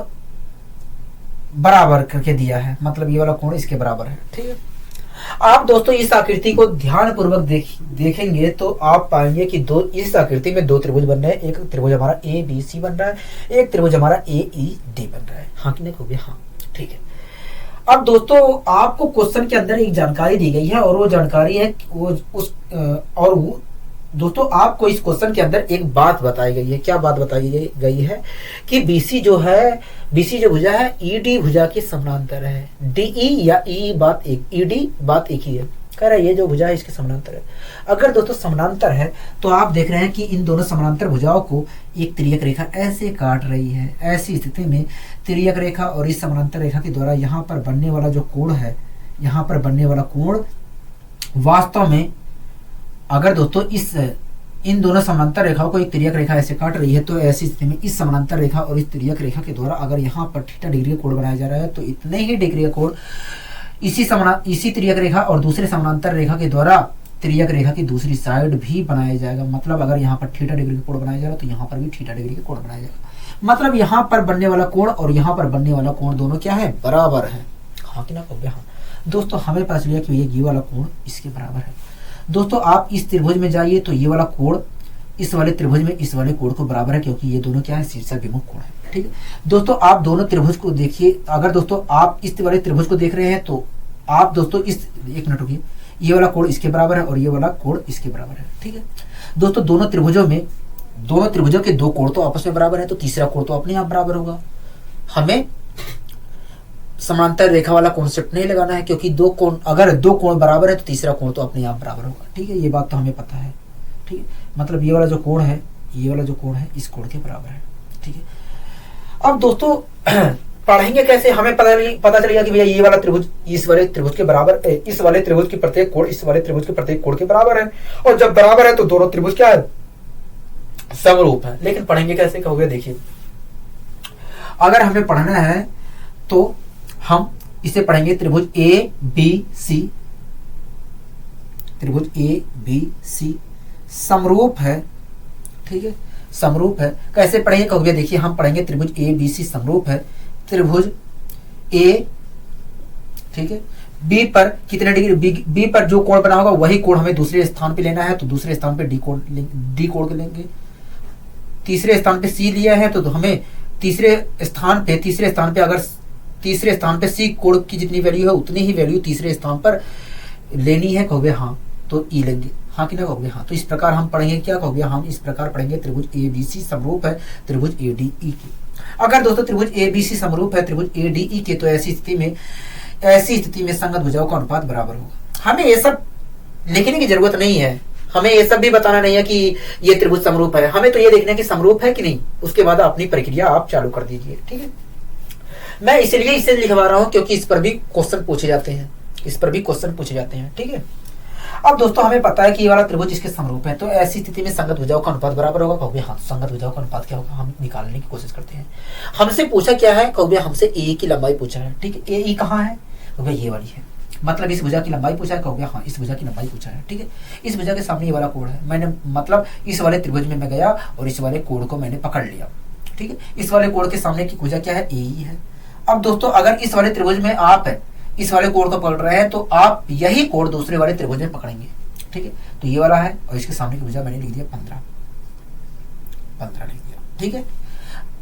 बराबर करके दिया है, मतलब ये वाला कोण इसके बराबर है, ठीक है। आप दोस्तों इस आकृति को ध्यान पूर्वक देखेंगे तो आप पाएंगे कि इस आकृति में दो त्रिभुज बन रहे हैं। एक त्रिभुज हमारा ए बी सी बन रहा है, एक त्रिभुज हमारा ए ई डी बन रहा है। हाँ कि नहीं कहोगे? हाँ, ठीक है। अब दोस्तों आपको क्वेश्चन के अंदर एक जानकारी दी गई है, और वो जानकारी है दोस्तों आपको इस क्वेश्चन के अंदर एक बात बताई गई है। क्या बात बताई गई है? कि बीसी जो भुजा है ईडी भुजा के समानांतर है। डीई या ई बात एक, ईडी बात एक ही है। कह रहा है ये जो भुजा है इसके समानांतर है। अगर दोस्तों समानांतर है तो आप देख रहे हैं कि इन दोनों समानांतर भुजाओं को एक तिर्यक रेखा ऐसे काट रही है। ऐसी स्थिति में तिर्यक रेखा और इस समानांतर रेखा के द्वारा यहाँ पर बनने वाला जो कोण है, यहाँ पर बनने वाला कोण वास्तव में, अगर दोस्तों इन दोनों समानांतर रेखाओं को एक तिर्यक रेखा ऐसे काट रही है, तो ऐसी स्थिति में इस समानांतर रेखा और इस तिर्यक रेखा के द्वारा अगर यहाँ पर थीटा डिग्री का कोण बनाया जा रहा है, तो इतने ही डिग्री का कोण इसी तिर्यक रेखा और दूसरे समानांतर रेखा के द्वारा तिर्यक रेखा की दूसरी साइड भी बनाया जाएगा। मतलब अगर यहाँ पर थीटा डिग्री का कोण बनाया जा रहा है तो यहाँ पर भी थीटा डिग्री का कोण बनाया जाएगा। मतलब यहाँ पर बनने वाला कोण और यहाँ पर बनने वाला कोण दोनों क्या है? बराबर है। हाँ कि ना कहोगे? हाँ। दोस्तों हमें पता चलिए कि ये वाला कोण इसके बराबर है। दोस्तों आप इस त्रिभुज में जाइए तो ये वाला कोण इस वाले त्रिभुज में इस वाले कोण को बराबर है, क्योंकि ये दोनों क्या है? शीर्षाभिमुख कोण है, ठीक है। दोस्तों आप दोनों त्रिभुज को देखिए। अगर दोस्तों आप इस वाले त्रिभुज को देख रहे हैं तो आप दोस्तों एक मिनट रुकिए, ये वाला कोण इसके बराबर है और ये वाला कोण इसके बराबर है, ठीक है। दोस्तों दोनों त्रिभुजों के दो कोण तो आपस में बराबर है, तो तीसरा कोण तो अपने आप बराबर होगा। हमें समांतर रेखा वाला कॉन्सेप्ट नहीं लगाना है, क्योंकि अगर दो कोण बराबर है तो तीसरा कोण तो अपने आप बराबर होगा, ठीक है। ये बात तो हमें पता है, ठीक है। मतलब ये वाला जो कोण है इस कोण के बराबर है, ठीक है। अब दोस्तों पढ़ेंगे कैसे? हमें पता चलेगा कि भैया ये वाला त्रिभुज इस वाले त्रिभुज के बराबर, इस वाले त्रिभुज की प्रत्येक कोण इस वाले त्रिभुज के प्रत्येक कोण के बराबर है, और जब बराबर है तो दोनों त्रिभुज क्या है? समरूप है। लेकिन पढ़ेंगे कैसे कहोगे? देखिए, अगर हमें पढ़ना है तो हम इसे पढ़ेंगे त्रिभुज ए बी सी समरूप है, ठीक है। समरूप है कैसे पढ़ेंगे कहोगे? देखिए हम पढ़ेंगे त्रिभुज ए बी सी समरूप है। त्रिभुज ए, ठीक है, बी पर कितने डिग्री? बी पर जो कोण बना होगा वही कोण हमें दूसरे स्थान पे लेना है, तो दूसरे स्थान पे डी कोण के लेंगे। तीसरे स्थान पे सी लिया है तो हमें तीसरे स्थान पे अगर तीसरे स्थान पे सी कोण की जितनी वैल्यू है उतनी ही वैल्यू तीसरे स्थान पर लेनी है। कहोगे हाँ, तो ई लेंगे। हाँ कि ना कहोगे? हाँ। तो इस प्रकार हम पढ़ेंगे, क्या कहोगे? हम इस प्रकार पढ़ेंगे त्रिभुज ए बी सी समरूप है त्रिभुज ए डी ई के। अगर दोस्तों त्रिभुज ए बी सी समरूप है त्रिभुज ए डी ई के, तो ऐसी स्थिति में संगत भुजाओं का अनुपात बराबर होगा। हमें ये सब लिखने की जरूरत नहीं है, हमें ये सब भी बताना नहीं है कि ये त्रिभुज समरूप है। हमें तो ये देखना है कि समरूप है कि नहीं, उसके बाद अपनी प्रक्रिया आप चालू कर दीजिए, ठीक है। मैं इसलिए इसे लिखवा रहा हूं क्योंकि इस पर भी क्वेश्चन पूछे जाते हैं, ठीक है। अब दोस्तों हमें पता है कि ये वाला त्रिभुज इसके समरूप है, तो ऐसी स्थिति में संगत भुजाओं का अनुपात बराबर होगा। कहोगे हाँ, संगत भुजाओं का अनुपात क्या होगा? हम निकालने की कोशिश करते हैं। हमसे पूछा क्या है? कहोगे हमसे ए की लंबाई पूछा है, ठीक है। ए ई कहाँ है? कहोगे ये वाली है। मतलब इस भुजा की लंबाई पूछा है। कहोगे हाँ, इस भुजा की लंबाई पूछा है, ठीक है। इस भुजा के सामने ये वाला कोण है। मैंने मतलब इस वाले त्रिभुज में मैं गया और इस वाले कोण को मैंने पकड़ लिया, ठीक है। इस वाले कोण के सामने की भुजा क्या है, ए ई है। अब दोस्तों अगर इस वाले त्रिभुज में आप इस वाले कोण को पकड़ रहे हैं तो आप यही कोण दूसरे वाले त्रिभुज में पकड़ेंगे, ठीक है। तो ये वाला है और इसके सामने की भुजा मैंने लिख दिया 15 लिख दिया, ठीक है।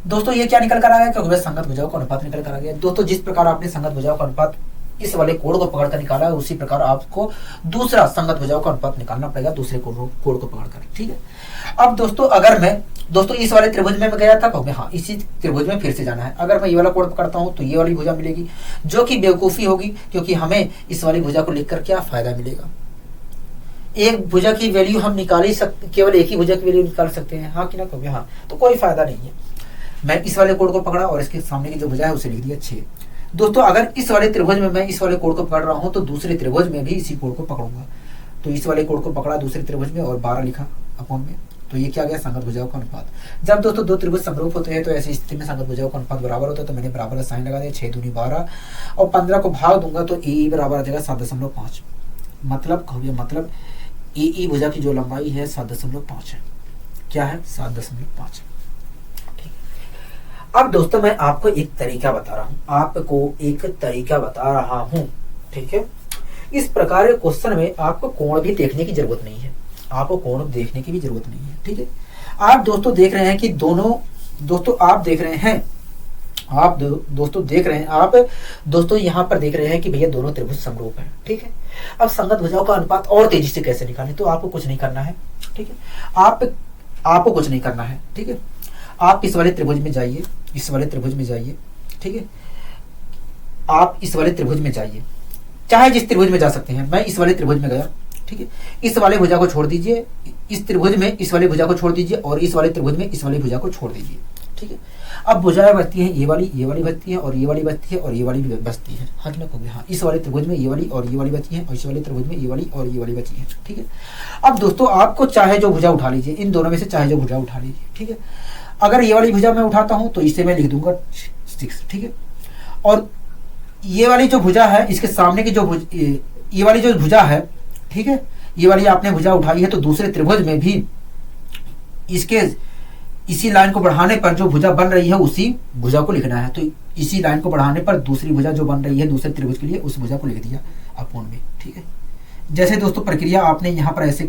दोस्तों ये क्या निकल कर आ गया, क्योंकि संगत भुजाओं का अनुपात निकल कर आ गया। दोस्तों जिस प्रकार आपने संगत भुजाओं का अनुपात इस वाले कोण को पकड़कर निकाला है, उसी प्रकार आपको दूसरा संगत भुजाओं का अनुपात निकालना पड़ेगा दूसरे कोण को पकड़कर, ठीक है। अब दोस्तों अगर मैं दोस्तों इस वाले त्रिभुज में मैं गया था, तो हाँ इसी त्रिभुज में फिर से जाना है। अगर मैं ये वाला कोण पकड़ता हूं तो ये वाली भुजा मिलेगी, जो कि बेवकूफी होगी, क्योंकि हमें इस वाली भुजा को लिखकर क्या फायदा मिलेगा। एक भुजा की वैल्यू हम निकाल ही सकते, केवल एक ही भुजा की वैल्यू निकाल सकते हैं, हाँ कि ना, क्योंकि हाँ तो कोई फायदा नहीं है। मैं इस वाले कोण को पकड़ा और इसके सामने की जो भुजा है उसे लिख दिया 6। दोस्तों अगर इस वाले त्रिभुज में मैं इस वाले कोण को पकड़ रहा हूं तो दूसरे त्रिभुज में भी इसी कोण को पकड़ूंगा। तो इस वाले कोण को पकड़ा दूसरे त्रिभुज में और 12 लिखा अपॉन में, तो ये क्या गया, संगत भुजाओं का अनुपात। जब दोस्तों दो त्रिभुज समरूप होते हैं तो ऐसी स्थिति में संगत भुजाओं का अनुपात बराबर होता है, तो मैंने बराबर का साइन लगा दिया। 6 दूनी 12 और 15 को भाग दूंगा तो ए बराबर आ जाएगा 7.5। मतलब ए भुजा की जो लंबाई है 7.5 है। क्या है, 7.5। अब दोस्तों मैं आपको एक तरीका बता रहा हूं, ठीक है। इस प्रकार के क्वेश्चन में आपको कोण भी देखने की जरूरत नहीं है, ठीक है। आप दोस्तों देख रहे हैं कि दोनों दोस्तों आप देख रहे हैं यहाँ पर देख रहे हैं कि भैया दोनों त्रिभुज समरूप हैं, ठीक है। अब संगत भुजाओं का अनुपात और तेजी से कैसे निकालें, तो आपको कुछ नहीं करना है, ठीक है। आपको कुछ नहीं करना है, ठीक है। आप इस वाले त्रिभुज में जाइए, ठीक है। आप इस वाले त्रिभुज में जाइए, चाहे जिस त्रिभुज में जा सकते हैं। मैं इस वाले त्रिभुज में गया, ठीक है। इस वाले भुजा को छोड़ दीजिए, इस त्रिभुज में इस वाले भुजा को छोड़ दीजिए और इस वाले त्रिभुज में इस वाली भुजा को छोड़ दीजिए, ठीक है। अब भुजाएं बचती हैं, ये वाली बचती है और ये वाली बचती है और ये वाली भी बचती है, हाँ कि ना, हाँ। इस वाले त्रिभुज में ये वाली और ये वाली बची है और इस वाले त्रिभुज में ये वाली और ये वाली बची है, ठीक है। अब दोस्तों आपको चाहे जो भुजा उठा लीजिए, इन दोनों में से चाहे जो भुजा उठा लीजिए, ठीक है। अगर ये वाली भुजा मैं उठाता हूं तो इसे मैं लिख दूंगा 6, ठीक है। और ये वाली जो भुजा है, इसके सामने की ये वाली जो भुजा है, ठीक है, ये वाली आपने भुजा उठाई है, तो दूसरे त्रिभुज में भी इसके इसी लाइन को बढ़ाने पर जो भुजा बन रही है उसी भुजा को लिखना है। तो इसी लाइन को बढ़ाने पर दूसरी भुजा जो बन रही है दूसरे त्रिभुज के लिए, उस भुजा को लिख दिया अपॉन में, ठीक है। जैसे दोस्तों प्रक्रिया आपने यहाँ पर ऐसे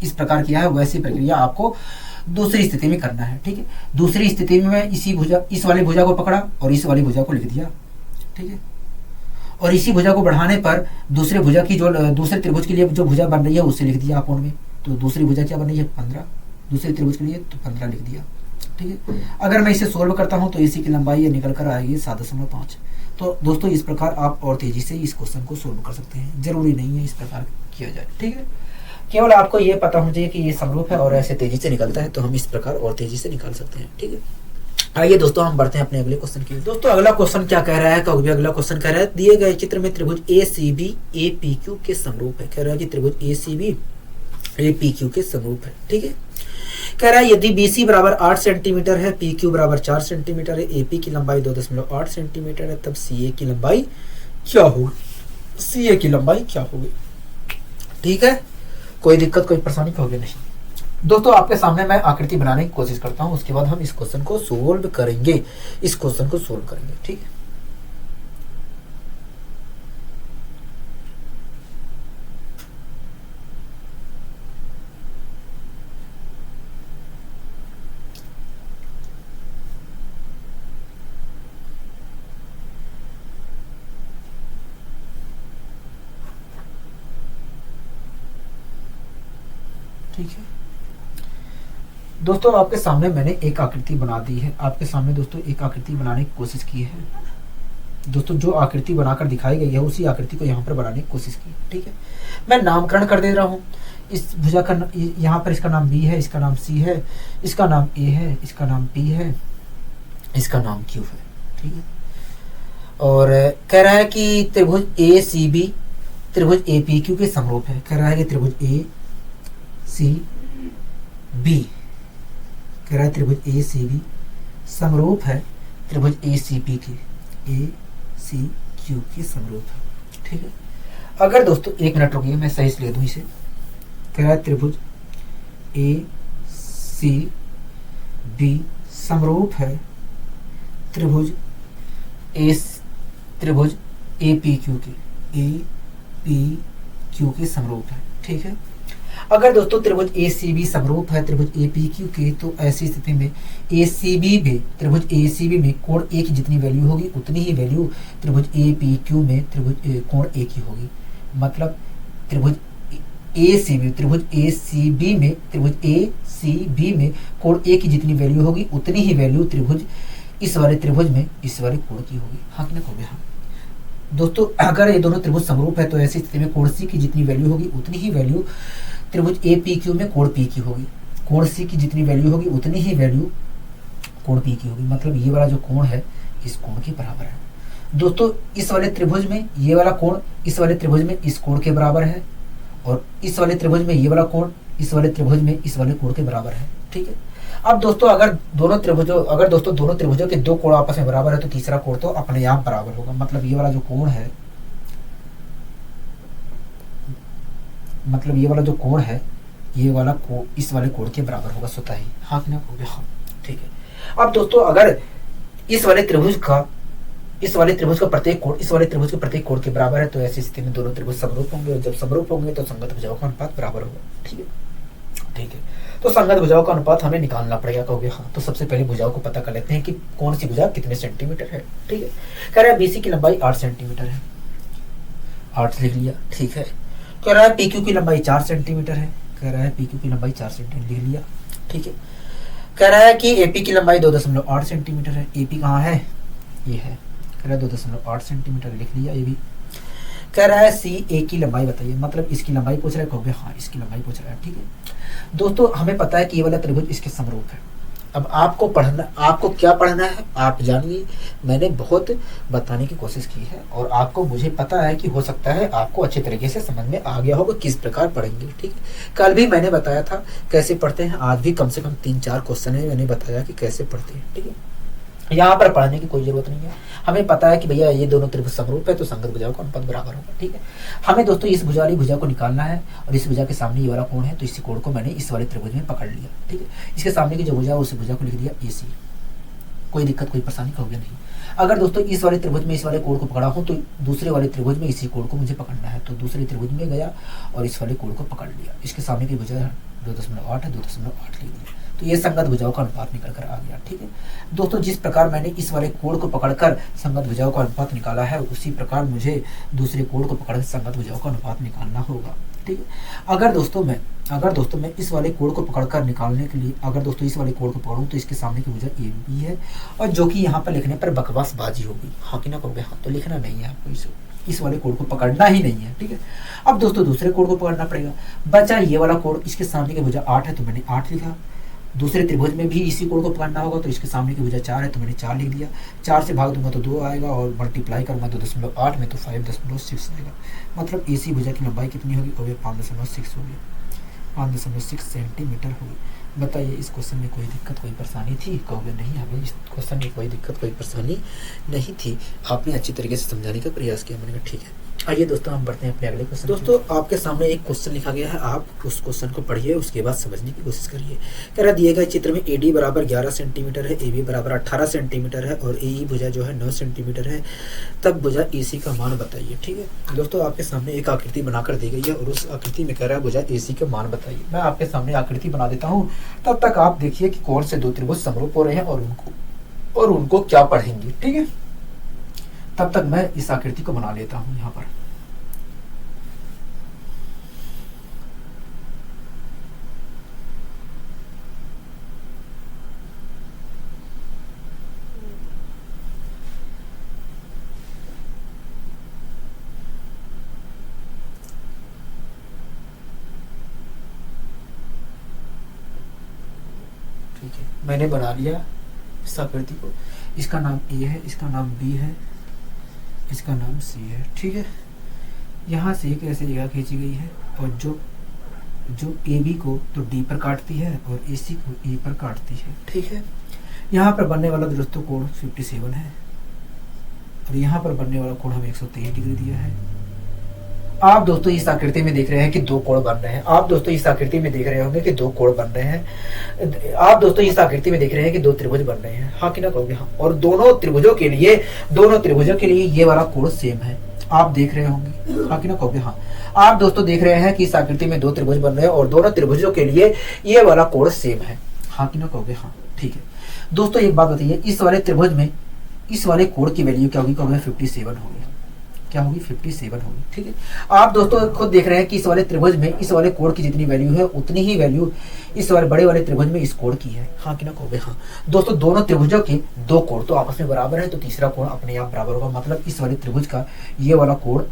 इस प्रकार किया है, वैसी प्रक्रिया आपको दूसरी स्थिति में करना है, ठीक है। दूसरी स्थिति में मैं इस वाली भुजा को पकड़ा और इस वाली भुजा को लिख दिया, ठीक है। और इसी भुजा को बढ़ाने पर दूसरे भुजा की जो दूसरे त्रिभुज के लिए जो भुजा बन रही है उसे लिख दिया अपॉन में। तो दूसरी भुजा क्या बन रही है, 15, दूसरे त्रिभुज के लिए, तो 15 लिख दिया, ठीक है। अगर मैं इसे सोल्व करता हूं तो इसी की लंबाई निकल कर आएगी 7.5। तो दोस्तों इस प्रकार आप और तेजी से इस क्वेश्चन को सोल्व कर सकते हैं, जरूरी नहीं है इस प्रकार किया जाए, ठीक है। केवल आपको ये पता होना चाहिए कि ये समरूप है और ऐसे तेजी से निकलता है, तो हम इस प्रकार और तेजी से निकाल सकते हैं, ठीक है। आइए दोस्तों हम बढ़ते हैं अपने अगले क्वेश्चन की। दोस्तों अगला क्वेश्चन क्या कह रहा है, अगला क्वेश्चन कह रहा है दिए गए चित्र में त्रिभुज ACB APQ के समरूप है। कह रहा है कि त्रिभुज ACB APQ के समरूप है, ठीक है। कह रहा है यदि BC बराबर 8 सेंटीमीटर है, PQ बराबर 4 सेंटीमीटर है, AP की लंबाई 2.8 सेंटीमीटर है, तब CA की लंबाई क्या होगी, ठीक है। कोई दिक्कत कोई परेशानी होगी नहीं। दोस्तों आपके सामने मैं आकृति बनाने की कोशिश करता हूं, उसके बाद हम इस क्वेश्चन को सोल्व करेंगे, ठीक है। ठीक है दोस्तों, आपके सामने मैंने एक आकृति बना दी है। आपके सामने दोस्तों एक आकृति बनाने की कोशिश की है। दोस्तों जो आकृति बनाकर दिखाई गई है उसी आकृति को यहाँ पर बनाने की कोशिश की, ठीक है। मैं नामकरण कर दे रहा हूँ। इस भुजा का यहाँ पर इसका नाम B है, इसका नाम C है, इसका नाम A है, इसका नाम P है, इसका नाम Q है, ठीक है। और कह रहा है कि त्रिभुज ACB त्रिभुज APQ के समरूप है। कह रहा है कि त्रिभुज ACB कह रहा है त्रिभुज ACB समरूप है त्रिभुज ACP के, ACQ के समरूप है, ठीक है। अगर दोस्तों एक मिनट रुकिए, मैं सही से ले दूं इसे। कह रहा है त्रिभुज ACB समरूप है त्रिभुज त्रिभुज APQ के समरूप है। ठीक है, अगर दोस्तों त्रिभुज ACB समरूप है त्रिभुज APQ के, तो ऐसी स्थिति में त्रिभुज ACB में कोण A की जितनी वैल्यू होगी उतनी ही वैल्यू त्रिभुज APQ में त्रिभुज कोण A की होगी। मतलब त्रिभुज ACB में कोण A की जितनी वैल्यू होगी उतनी ही वैल्यू त्रिभुज इस वाले त्रिभुज में इस वाले कोण की होगी। हाँ कि ना कहोगे? हाँ दोस्तों, अगर ये दोनों त्रिभुज समरूप है तो ऐसी स्थिति में कोण C की जितनी वैल्यू होगी उतनी ही वैल्यू त्रिभुज APQ में कोण P की होगी। कोण C की जितनी वैल्यू होगी उतनी ही वैल्यू कोण P की होगी। मतलब ये वाला जो कोण है इस कोण के बराबर है। दोस्तों, इस वाले त्रिभुज में ये वाला कोण इस वाले त्रिभुज में इस कोण के बराबर है, और इस वाले त्रिभुज में ये वाला कोण इस वाले त्रिभुज में इस वाले कोण के बराबर है। ठीक है, अब दोस्तों अगर दोनों त्रिभुजों के दो कोण आपस में बराबर है तो तीसरा कोण तो अपने आप बराबर होगा। मतलब ये वाला जो कोण है, ये वाला कोण इस वाले कोण के बराबर होगा स्वतः ही। हाँ कि ना कहोगे? हाँ। ठीक है, अब दोस्तों अगर इस वाले त्रिभुज का प्रत्येक कोण इस वाले त्रिभुज के प्रत्येक कोण के बराबर है तो ऐसी स्थिति में दोनों त्रिभुज समरूप होंगे, और जब समरूप होंगे तो संगत भुजाओं का अनुपात बराबर होगा। ठीक है, तो संगत भुजाओं का अनुपात हमें निकालना पड़ेगा। कहोगे? हाँ। तो सबसे पहले भुजाओं को पता कर लेते हैं कि कौन सी भुजा कितने सेंटीमीटर है। ठीक है, कह रहा है BC की लंबाई 8 सेंटीमीटर है, 8 लिख लिया। ठीक है, कह रहा है PQ की लंबाई 4 सेंटीमीटर है, कह रहा है PQ की लंबाई 4 सेंटीमीटर लिख लिया। ठीक है, कह रहा है कि AP की लंबाई 2.8 सेंटीमीटर है। AP कहाँ है? ये है। कह रहा है 2.8 सेंटीमीटर लिख लिया। ये भी कह रहा है CA की लंबाई बताइए। मतलब इसकी लंबाई पूछ रहा है। कहोगे? हाँ, इसकी लंबाई पूछ रहा है। ठीक है दोस्तों, हमें पता है कि ये वाला त्रिभुज इसके समरूप है। अब आपको क्या पढ़ना है आप जानिए। मैंने बहुत बताने की कोशिश की है और आपको मुझे पता है कि हो सकता है आपको अच्छे तरीके से समझ में आ गया होगा किस प्रकार पढ़ेंगे। ठीक है, कल भी मैंने बताया था कैसे पढ़ते हैं, आज भी कम से कम 3-4 क्वेश्चन है मैंने बताया कि कैसे पढ़ते हैं। ठीक है, यहाँ पर पढ़ने की कोई जरूरत नहीं है। हमें पता है कि भैया ये दोनों त्रिभुज समरूप है तो संगत भुजाओं का अनुपात बराबर होगा। ठीक है, हमें दोस्तों इस भुजा वाली भुजा को निकालना है, और इस भुजा के सामने ये वाला कोण है तो इस कोण को मैंने इस वाले त्रिभुज में पकड़ लिया। ठीक है, इसके सामने की जो भुजा है उस भुजा को लिख दिया AC। कोई दिक्कत कोई परेशानी कहोगे? नहीं। अगर दोस्तों इस वाले त्रिभुज में इस वाले कोण को पकड़ा हूं तो दूसरे वाले त्रिभुज में इसी कोण को मुझे पकड़ना है, तो दूसरे त्रिभुज में गया और इस वाले कोण को पकड़ लिया। इसके सामने की भुजा 2.8 है, 2.8 लिख दिया, तो ये संगत भुजाओं का अनुपात निकल कर आ गया। ठीक है दोस्तों, जिस प्रकार मैंने इस वाले कोण को पकड़कर संगत भुजाओं का अनुपात निकाला है उसी प्रकार मुझे दूसरे कोण को पकड़कर संगत भुजाओं का अनुपात निकालना होगा। ठीक है, अगर दोस्तों मैं इस वाले कोण को पकड़कर निकालने के लिए अगर दोस्तों इस वाले कोण को पकड़ूं तो इसके सामने की भुजा AB है, और जो कि यहाँ पर लिखने पर बकवासबाजी होगी। हाँ कि ना कहोगे? हाँ, तो लिखना नहीं है आपको, इस वाले कोण को पकड़ना ही नहीं है। ठीक है, अब दोस्तों दूसरे कोण को पकड़ना पड़ेगा। बचा ये वाला कोण, इसके सामने की भुजा 8 है तो मैंने 8 लिखा। दूसरे त्रिभुज में भी इसी कोण को पकड़ना होगा तो इसके सामने की भुजा 4 है तो मैंने 4 लिख दिया। 4 से भाग दूंगा तो 2 आएगा, और मल्टीप्लाई करूंगा 2.8 में तो 5.6 आएगा। मतलब AC भुजा की लंबाई कितनी होगी? 5.6 होगी, 5.6 सेंटीमीटर होगी। बताइए इस क्वेश्चन में कोई दिक्कत कोई परेशानी थी? कहोगे नहीं, हमें इस क्वेश्चन में कोई दिक्कत कोई परेशानी नहीं थी, आपने अच्छी तरीके से समझाने का प्रयास किया। मैंने कहा ठीक है। आइए दोस्तों हम बढ़ते हैं अपने अगले क्वेश्चन। दोस्तों आपके सामने एक क्वेश्चन लिखा गया है, आप उस क्वेश्चन को पढ़िए उसके बाद समझने की कोशिश करिए। कह रहा दिए गए चित्र में AD बराबर 11 सेंटीमीटर है, AB बराबर 18 सेंटीमीटर है और AE भुजा जो है 9 सेंटीमीटर है, तब भुजा AC का मान बताइए। ठीक है दोस्तों, आपके सामने एक आकृति बनाकर दी गई है और उस आकृति में कह रहा है भुजा AC का मान बताइए। मैं आपके सामने आकृति बना देता हूँ, तब तक आप देखिए कि कौन से दो त्रिभुज समरूप हो रहे हैं और उनको क्या पढ़ेंगे। ठीक है, तब तक मैं इस आकृति को बना लेता हूँ यहाँ पर। ठीक है, मैंने बना लिया इस आकृति को। इसका नाम A है, इसका नाम B है, इसका नाम C है। ठीक है, यहाँ से एक ऐसी रेखा खींची गई है और जो AB को तो D पर काटती है और AC को E पर काटती है। ठीक है, यहाँ पर बनने वाला दोस्तों कोण 57 है और यहाँ पर बनने वाला कोण हमें 123 डिग्री दिया है आप दोस्तों इस आकृति में देख रहे हैं कि दो कोण बन रहे हैं। आप दोस्तों इस आकृति में देख रहे होंगे कि दो कोण बन रहे हैं। आप दोस्तों इस आकृति में देख रहे हैं कि दो त्रिभुज बन रहे हैं, हाँ कि ना कहोगे हाँ। और दोनों त्रिभुजों के लिए ये वाला कोण सेम है, आप देख रहे होंगे, हाँ कि ना कहोगे हाँ। आप दोस्तों देख रहे हैं कि इस आकृति में दो त्रिभुज बन रहे हैं और दोनों त्रिभुजों के लिए ये वाला कोण सेम है, हाँ कि ना कहोगे हाँ। ठीक है दोस्तों, एक बात बताइए, इस वाले त्रिभुज में इस वाले कोण की वैल्यू क्या होगी? कहोगे 57 होगी। क्या होगी? 57 होगी। ठीक है, आप दोस्तों खुद देख रहे हैं कि इस वाले त्रिभुज में इस वाले कोण की जितनी वैल्यू है उतनी ही वैल्यू इस वाले बड़े वाले त्रिभुज में इस कोण की है, हाँ कि ना कहोगे हाँ। दोस्तों दोनों त्रिभुजों के दो कोण तो आपस में बराबर है, तो तीसरा कोण अपने आप बराबर होगा। मतलब इस वाले त्रिभुज का ये वाला कोण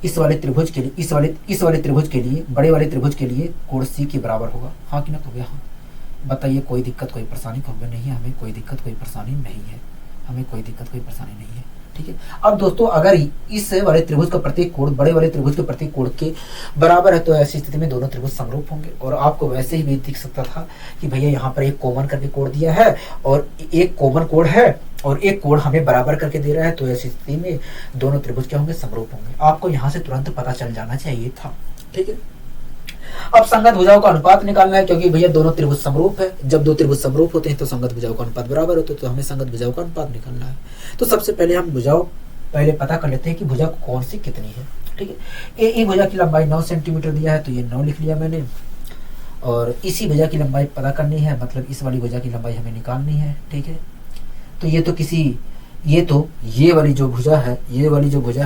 इस वाले त्रिभुज के लिए इस वाले त्रिभुज के लिए बड़े वाले त्रिभुज के लिए कोण सी के बराबर होगा, हाँ कि ना कहोगे हाँ। बताइए कोई दिक्कत कोई परेशानी? कहोगे नहीं, हमें कोई दिक्कत कोई परेशानी नहीं है, हमें कोई दिक्कत कोई परेशानी नहीं है। ठीक है, अब दोस्तों अगर इस वाले त्रिभुज का प्रत्येक कोण बड़े वाले त्रिभुज के प्रत्येक कोण के बराबर है तो ऐसी स्थिति में दोनों त्रिभुज समरूप होंगे। और आपको वैसे ही भी दिख सकता था कि भैया यहाँ पर एक कॉमन करके कोण दिया है और एक कॉमन कोण है और एक कोण हमें बराबर करके दे रहा है, तो ऐसी स्थिति में दोनों त्रिभुज क्या होंगे? समरूप होंगे। आपको यहाँ से तुरंत पता चल जाना चाहिए था। ठीक है, अब संगत भुजाओं का अनुपात निकालना है, क्योंकि भैया दोनों त्रिभुज समरूप है। जब दो त्रिभुज समरूप होते हैं तो संगत भुजाओं का अनुपात बराबर होता है, तो हमें संगत भुजाओं का अनुपात निकालना है। तो सबसे पहले हम भुजाओं पहले पता कर लेते हैं कि भुजा कौन सी कितनी है। ठीक है, ए भुजा की लंबाई 9 सेंटीमीटर दिया है, तो ये 9 लिख लिया मैंने। और इसी भुजा की लंबाई पता करनी है, मतलब इस वाली भुजा की लंबाई हमें निकालनी है। ठीक है, तो ये वाली जो भुजा है ये वाली जो भुजा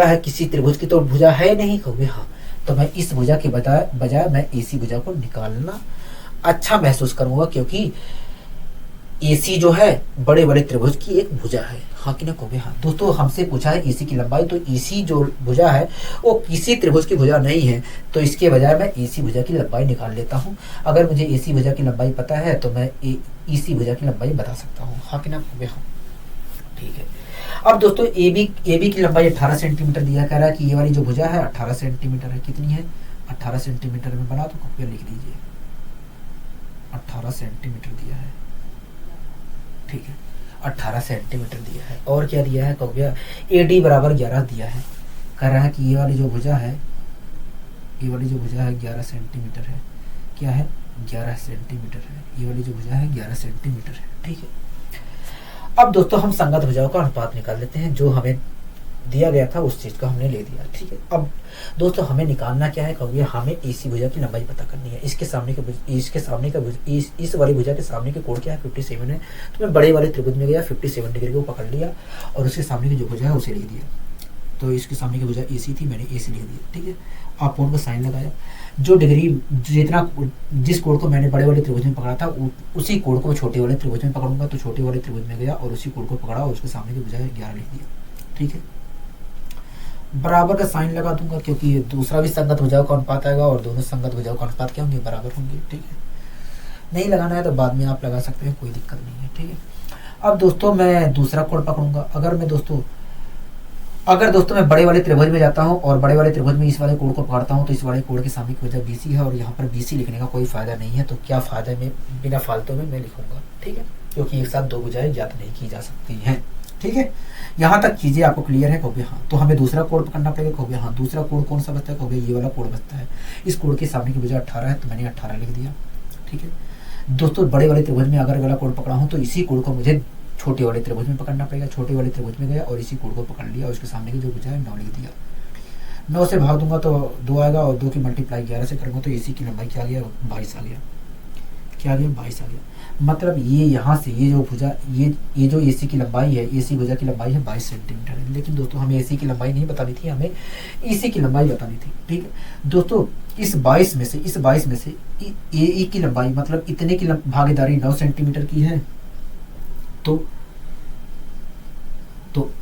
है किसी त्रिभुज की तो भुजा है नहीं, कहोगे हाँ। तो मैं इस भुजा के बजाय मैं एसी भुजा को निकालना अच्छा महसूस करूंगा, क्योंकि एसी जो है बड़े वाले त्रिभुज की एक भुजा है, हाँ कि ना कहोगे हाँ। दोस्तों हमसे पूछा है एसी की लंबाई, तो एसी जो भुजा है वो किसी त्रिभुज की भुजा नहीं है, तो इसके बजाय मैं एसी भुजा की लंबाई निकाल लेता हूँ। अगर मुझे एसी भुजा की लंबाई पता है तो मैं एसी भुजा की लंबाई बता सकता हूँ, हाँ कि ना कहोगे हाँ। ठीक है, अब दोस्तों ए बी की लंबाई 18 सेंटीमीटर दिया, कह रहा है कि ये वाली जो भुजा है 18 सेंटीमीटर है। कितनी है? 18 सेंटीमीटर में बना तो कॉपी लिख दीजिए, 18 सेंटीमीटर दिया है। ठीक है, 18 सेंटीमीटर दिया है। और क्या दिया है? कहोगे AD बराबर 11 दिया है। कह रहा है कि ये वाली जो भुजा है 11 सेंटीमीटर है। क्या है? 11 सेंटीमीटर है। ये वाली जो भुजा है 11 सेंटीमीटर है। ठीक है, अब दोस्तों हम संगत भुजाओं का अनुपात निकाल लेते हैं, जो हमें दिया गया था उस चीज का हमने ले दिया। ठीक है, अब दोस्तों हमें निकालना क्या है? कहोगे हमें एसी भुजा की लंबाई पता करनी है। इस वाली भुजा के सामने के कोण क्या है? 57 है। तो मैं बड़े वाले त्रिभुज में गया, 57 डिग्री को पकड़ लिया और उसके सामने की जो भुजा है उसे लिख दिया। तो इसके सामने की भुजा एसी थी, मैंने एसी लिख दिया। ठीक है, आप कोण का साइन लगाया, जो डिग्री जिस कोण को मैंने बड़े वाले त्रिभुज में पकड़ा था उसी कोण को छोटे वाले त्रिभुज में पकड़ूंगा। तो छोटे वाले त्रिभुज में गया और उसी कोण को पकड़ा और उसके सामने की भुजा 11 लिख दिया। ठीक है, बराबर का साइन लगा दूंगा, क्योंकि दूसरा भी संगत भुजाओं का अनुपात आएगा और दोनों संगत भुजाओं का अनुपात क्या होंगे? बराबर होंगे। ठीक है, नहीं लगाना है तो बाद में आप लगा सकते हैं, कोई दिक्कत नहीं है। ठीक है, अब दोस्तों मैं दूसरा कोण पकड़ूंगा। अगर दोस्तों मैं बड़े वाले त्रिभुज में जाता हूं और बड़े वाले त्रिभुज में इस वाले कोण को पकड़ता हूं, तो इस वाले कोण के सामने की भुजा BC है और यहाँ पर BC लिखने का कोई फायदा नहीं है। तो क्या फायदा में बिना फालतू में मैं लिखूंगा। ठीक है, क्योंकि एक साथ दो भुजाएं ज्ञात नहीं की जा सकती हैं। ठीक है, यहाँ तक चीजें आपको क्लियर है? कहोगे हाँ। तो हमें दूसरा कोण पकड़ना पड़ेगा। कहोगे हाँ। दूसरा कोण कौन सा बचता है? कहोगे ये वाला कोण बचता है। इस कोण के सामने की भुजा 18 है, तो मैंने 18 लिख दिया। ठीक है दोस्तों, बड़े वाले त्रिभुज में अगर वाला कोण पकड़ा हूँ तो इसी कोण को मुझे छोटे वाले त्रिभुज में पकड़ना पड़ेगा। छोटे वाले त्रिभुज में गया और इसी कोण को पकड़ लिया और उसके सामने की जो भुजा है 9 लिख दिया। 9 से भाग दूंगा तो 2 आएगा और 2 की मल्टीप्लाई 11 से करूंगा तो एसी की लंबाई क्या आ गया? 22 आ गया। क्या आ गया? 22 आ गया। मतलब ये यहाँ से ये जो भुजा ये जो एसी की लंबाई है, एसी भुजा की लंबाई है 22 सेंटीमीटर है। लेकिन दोस्तों हमें एसी की लंबाई नहीं बतानी थी, हमें एसी की लंबाई बतानी थी। ठीक है दोस्तों, इस 22 में से ए की लंबाई मतलब इतने की भागीदारी 9 सेंटीमीटर की है, तो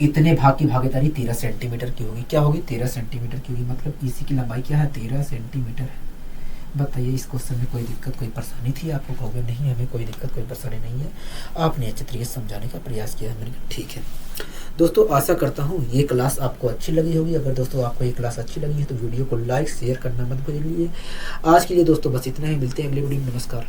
इतने भाग की भागीदारी 13 सेंटीमीटर की होगी। क्या होगी? 13 सेंटीमीटर की होगी। मतलब एसी की लंबाई क्या है? 13 सेंटीमीटर है। बताइए इस क्वेश्चन में कोई दिक्कत कोई परेशानी थी आपको? कहोगे नहीं, हमें कोई दिक्कत कोई परेशानी नहीं है, आपने अच्छे तरीके से समझाने का प्रयास किया है। मैंने कहा ठीक है दोस्तों, आशा करता हूँ ये क्लास आपको अच्छी लगी होगी। अगर दोस्तों आपको ये क्लास अच्छी लगी है तो वीडियो को लाइक शेयर करना मत भूलिए। आज के लिए दोस्तों बस इतना ही, मिलते हैं अगले वीडियो में। नमस्कार।